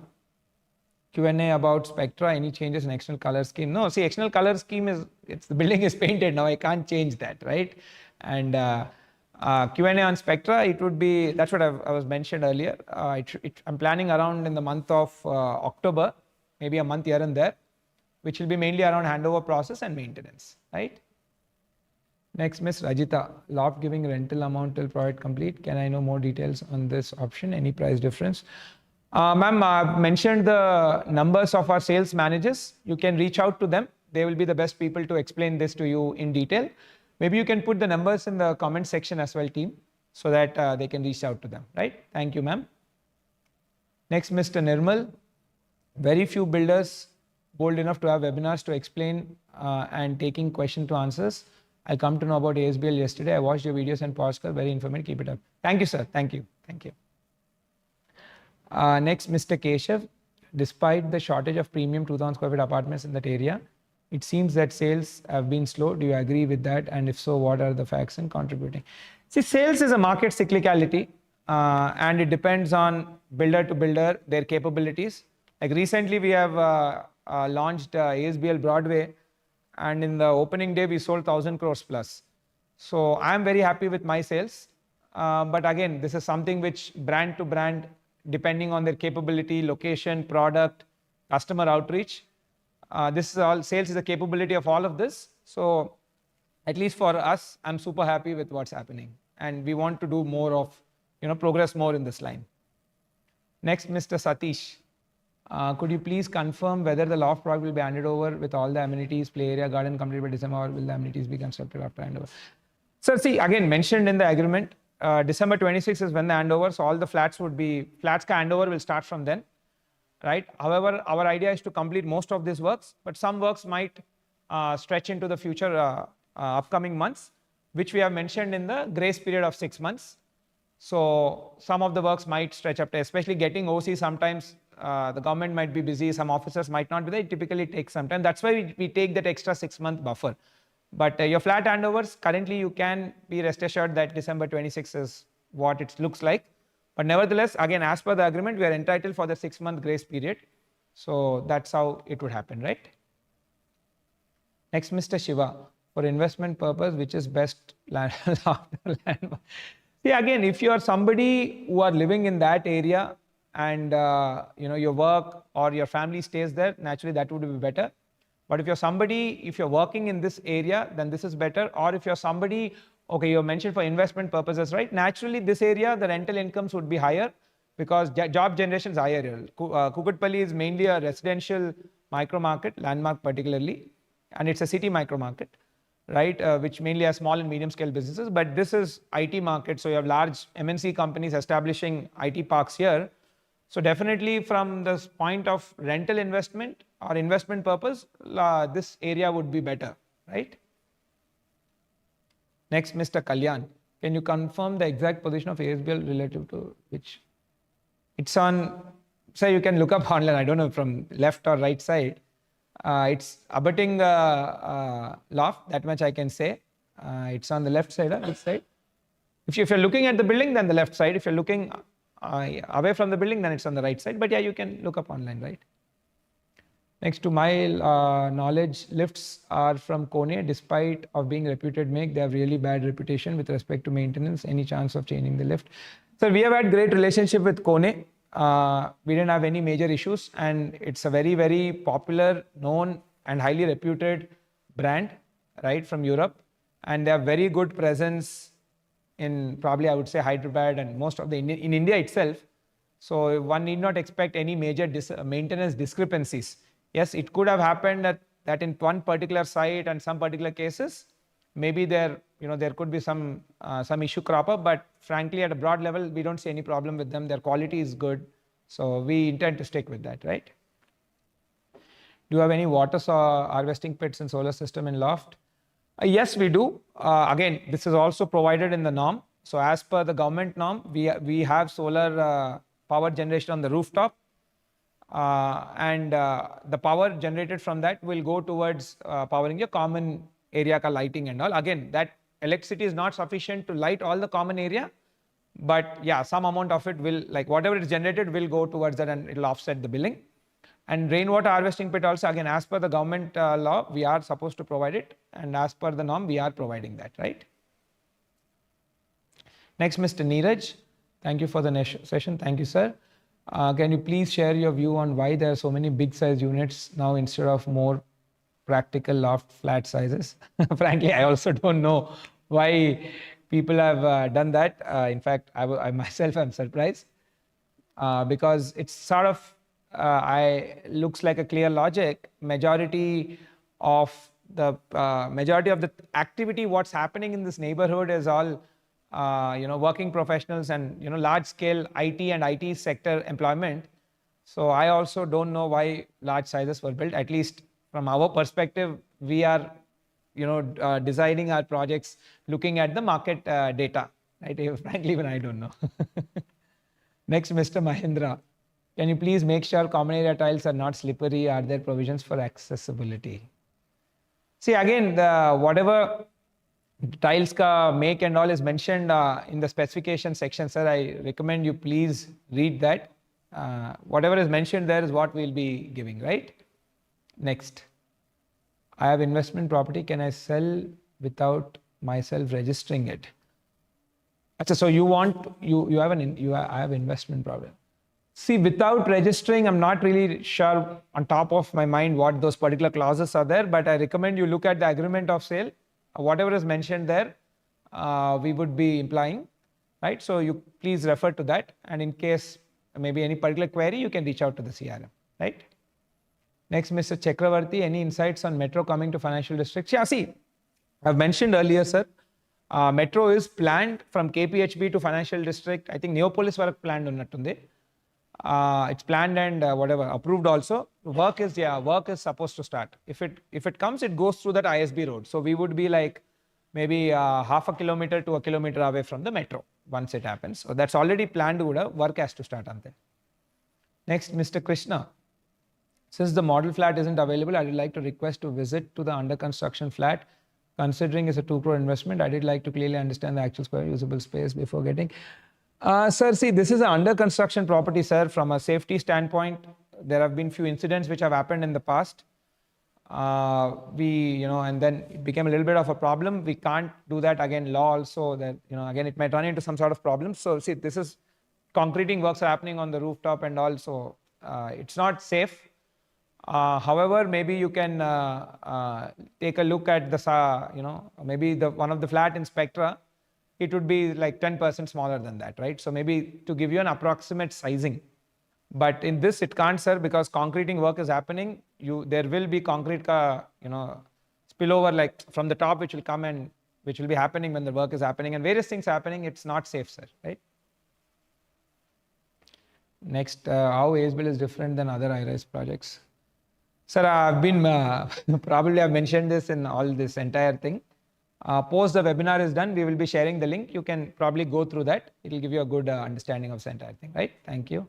Q&A about Spectra, any changes in external color scheme? No, see, external color scheme is, the building is painted now, I can't change that, right? And Q&A on Spectra, it would be, that's what I was mentioned earlier. I'm planning around in the month of October, maybe a month here and there, which will be mainly around handover process and maintenance, right? Next, Ms. Rajita. Loft giving rental amount till project complete. Can I know more details on this option? Any price difference? Ma'am, I've mentioned the numbers of our sales managers. You can reach out to them. They will be the best people to explain this to you in detail. Maybe you can put the numbers in the comment section as well, team, so that they can reach out to them, right? Thank you, ma'am. Next, Mr. Nirmal. Very few builders bold enough to have webinars to explain and taking question to answers. I come to know about ASBL yesterday. I watched your videos and podcast. Very informative. Keep it up. Thank you, sir. Thank you. Thank you. Next, Mr. Keshav. Despite the shortage of premium 2,000 square feet apartments in that area, it seems that sales have been slow. Do you agree with that? And if so, what are the facts in contributing? See, sales is a market cyclicality, and it depends on builder to builder, their capabilities. Like recently, we have launched ASBL Broadway, and in the opening day we sold 1,000 crores plus. So I am very happy with my sales, but again, this is something which brand to brand, depending on their capability, location, product, customer outreach, this is all, sales is a capability of all of this. So at least for us, I'm super happy with what's happening. and we want to do more of, progress more in this line. Next, Mr. Satish. Could you please confirm whether the loft project will be handed over with all the amenities, play area, garden completed by December, or will the amenities be constructed after handover? So see, again, mentioned in the agreement, December 26 is when the handover, so all the flats ka handover will start from then, right? However, our idea is to complete most of these works, but some works might stretch into the future upcoming months, which we have mentioned in the grace period of 6 months. So some of the works might stretch up to, especially getting OC sometimes, the government might be busy, some officers might not be there, it typically takes some time. That's why we take that extra 6-month buffer. But your flat handovers, currently you can be rest assured that December 26 is what it looks like. But nevertheless, again, as per the agreement, we are entitled for the 6-month grace period. So that's how it would happen, right? Next, Mr. Shiva, for investment purpose, which is best land after land? See, again, if you are somebody who are living in that area and your work or your family stays there, naturally that would be better. But if you're working in this area, then this is better. Or if you're somebody, okay, you mentioned for investment purposes, right? Naturally, this area, the rental incomes would be higher because job generation is higher here. Kukatpalli is mainly a residential micro market, landmark particularly, and it's a city micro market, right? Which mainly has small and medium scale businesses. But this is IT market, so you have large MNC companies establishing IT parks here. So definitely from this point of rental investment or investment purpose, this area would be better, right? Next, Mr. Kalyan. Can you confirm the exact position of ASBL relative to which? It's on, so you can look up online, I don't know from left or right side. It's abutting loft, that much I can say. It's on the left side, which side? If you're looking at the building, then the left side. If you're looking away from the building, then it's on the right side. But yeah, you can look up online, right? Next, to my knowledge, lifts are from Kone. Despite of being reputed make, they have really bad reputation with respect to maintenance. Any chance of changing the lift? So we have had great relationship with Kone. We didn't have any major issues, and it's a very, very popular, known and highly reputed brand, right, from Europe. And they have very good presence in probably, I would say, Hyderabad and most of in India itself. So one need not expect any major maintenance discrepancies. Yes, it could have happened that in one particular site and some particular cases, maybe there could be some issue crop up, but frankly, at a broad level, we don't see any problem with them. Their quality is good. So we intend to stick with that, right? Do you have any water harvesting pits and solar system in loft? Yes, we do. Again, this is also provided in the norm. So as per the government norm, we have solar power generation on the rooftop. And the power generated from that will go towards powering your common area ka lighting and all. Again, that electricity is not sufficient to light all the common area. But yeah, some amount of it will, like whatever is generated will go towards that and it will offset the billing. And rainwater harvesting pit also, again, as per the government law, we are supposed to provide it. And as per the norm, we are providing that, right? Next, Mr. Neeraj. Thank you for the session. Thank you, sir. Can you please share your view on why there are so many big size units now instead of more practical loft flat sizes? Frankly, I also don't know why people have done that. In fact, I myself am surprised because it's sort of looks like a clear logic. Majority of the activity, what's happening in this neighborhood is all working professionals and large scale IT and IT sector employment. So I also don't know why large sizes were built. At least from our perspective, we are designing our projects looking at the market data, right? Frankly, even I don't know. Next, Mr. Mahindra. Can you please make sure common area tiles are not slippery? Are there provisions for accessibility? See, again, whatever tiles ka make and all is mentioned in the specification section, sir. I recommend you please read that. Whatever is mentioned there is what we'll be giving, right? Next. I have investment property. Can I sell without myself registering it? So I have investment property. See, without registering, I'm not really sure on top of my mind what those particular clauses are there, but I recommend you look at the agreement of sale, whatever is mentioned there. we would be implying, right? So you please refer to that, and in case maybe any particular query, you can reach out to the CRM, right? Next, Mr. Chakravarti, any insights on metro coming to financial districts? Yeah, see, I've mentioned earlier, sir, metro is planned from KPHB to financial district. I think Neopolis work planned unnattundi. It's planned and whatever approved also. Work is supposed to start. If it comes, it goes through that ISB road. So we would be like maybe half a kilometer to a kilometer away from the metro once it happens. So that's already planned. Work has to start on that. Next, Mr. Krishna. Since the model flat isn't available, I would like to request to visit to the under construction flat. Considering it's a 2 crore investment, I did like to clearly understand the actual square usable space before getting. Sir, see, this is an under construction property, sir. From a safety standpoint, there have been few incidents which have happened in the past. And then it became a little bit of a problem. We can't do that again. Law also that, again, it might run into some sort of problem. So see, this is concreting works are happening on the rooftop and also it's not safe. However, maybe you can take a look at the, maybe one of the flat in Spectra, it would be like 10% smaller than that, right? So maybe to give you an approximate sizing. But in this, it can't, sir, because concreting work is happening. There will be concrete, spillover like from the top, which will come and which will be happening when the work is happening and various things happening. It's not safe, sir, right? Next, how ASBL is different than other high-rise projects? Sir, I've been, probably I've mentioned this in all this entire thing. Post the webinar is done, we will be sharing the link. You can probably go through that. It will give you a good understanding of the entire thing, right? Thank you.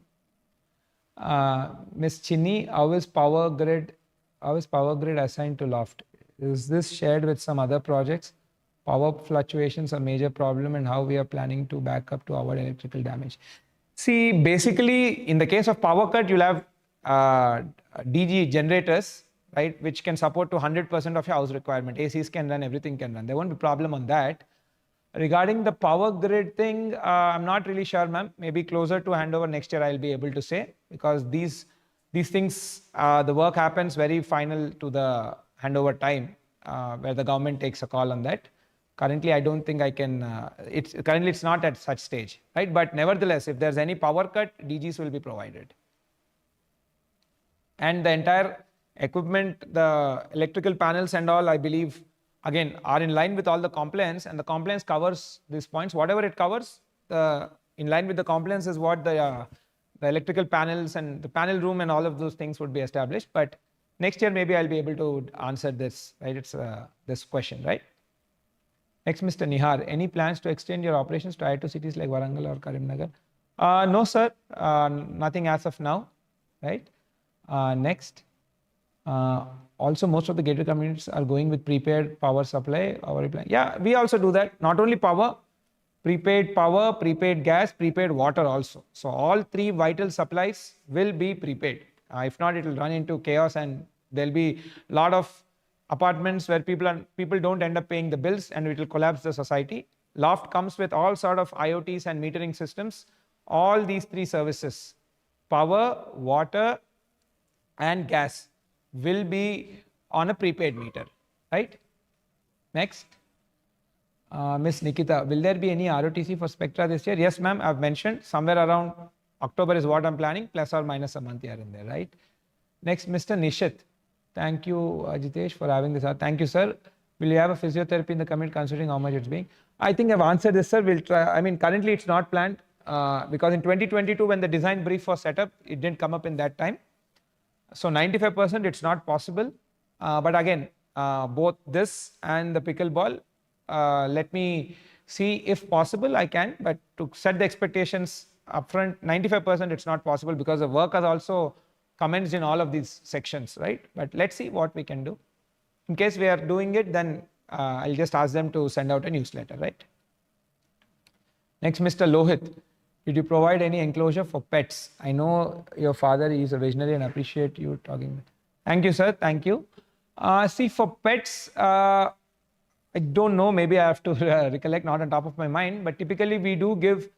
Ms. Chinni, how is power grid assigned to Loft? Is this shared with some other projects? Power fluctuations are major problem and how we are planning to back up to avoid electrical damage. See, basically, in the case of power cut, you'll have DG generators, right, which can support to 100% of your house requirement. ACs can run, everything can run. There won't be problem on that. Regarding the power grid thing, I'm not really sure, ma'am. Maybe closer to handover next year, I'll be able to say, because these things, the work happens very final to the handover time, where the government takes a call on that. Currently, I don't think I can, currently it's not at such stage, right? But nevertheless, if there's any power cut, DGs will be provided. And the entire equipment, the electrical panels and all, I believe, again, are in line with all the compliance, and the compliance covers these points. Whatever it covers, in line with the compliance is what the electrical panels and the panel room and all of those things would be established. But next year, maybe I'll be able to answer this, right? It's this question, right? Next, Mr. Nihar, any plans to extend your operations to Tier 2 cities like Warangal or Karimnagar? No, sir. Nothing as of now, right? Next. Also, most of the gated communities are going with prepaid power supply. Yeah, we also do that. Not only power, prepaid gas, prepaid water also. So all three vital supplies will be prepaid. If not, it will run into chaos and there'll be a lot of apartments where people don't end up paying the bills and it will collapse the society. Loft comes with all sort of IoTs and metering systems. All these three services, power, water, and gas, will be on a prepaid meter, right? Next. Ms. Nikita, will there be any ROTC for Spectra this year? Yes, ma'am. I've mentioned somewhere around October is what I'm planning, plus or minus a month here and there, right? Next, Mr. Nishit. Thank you, Ajitesh, for having this. Thank you, sir. Will you have a physiotherapy in the community considering how much it's being? I think I've answered this, sir. We'll try. I mean, currently it's not planned because in 2022, when the design brief was set up, it didn't come up in that time. So 95% it's not possible. But again, both this and the pickleball, let me see if possible I can, but to set the expectations upfront, 95% it's not possible because the work has also commenced in all of these sections, right? But let's see what we can do. In case we are doing it, then I'll just ask them to send out a newsletter, right? Next, Mr. Lohit. Did you provide any enclosure for pets? I know your father is a visionary and appreciate you talking. Thank you, sir. Thank you. See, for pets, I don't know. Maybe I have to recollect, not on top of my mind. But typically, we do give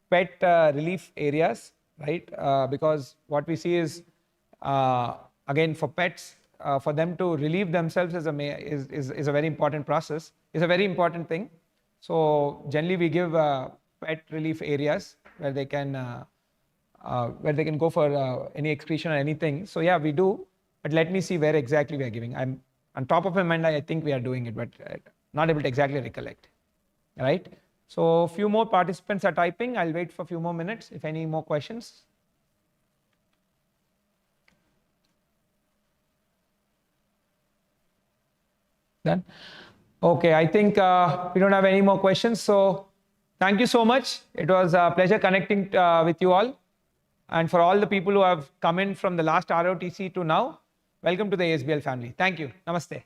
pet relief areas, right? Because what we see is, again, for pets, for them to relieve themselves is a very important process. Is a very important thing. So generally we give pet relief areas where they can go for any excretion or anything. So yeah, we do. But let me see where exactly we are giving. I'm on top of my mind. I think we are doing it, but not able to exactly recollect. Right? So a few more participants are typing. I'll wait for a few more minutes if any more questions. Done? Okay, I think we don't have any more questions. So thank you so much. It was a pleasure connecting with you all. And for all the people who have come in from the last ROTC to now, welcome to the ASBL family. Thank you. Namaste.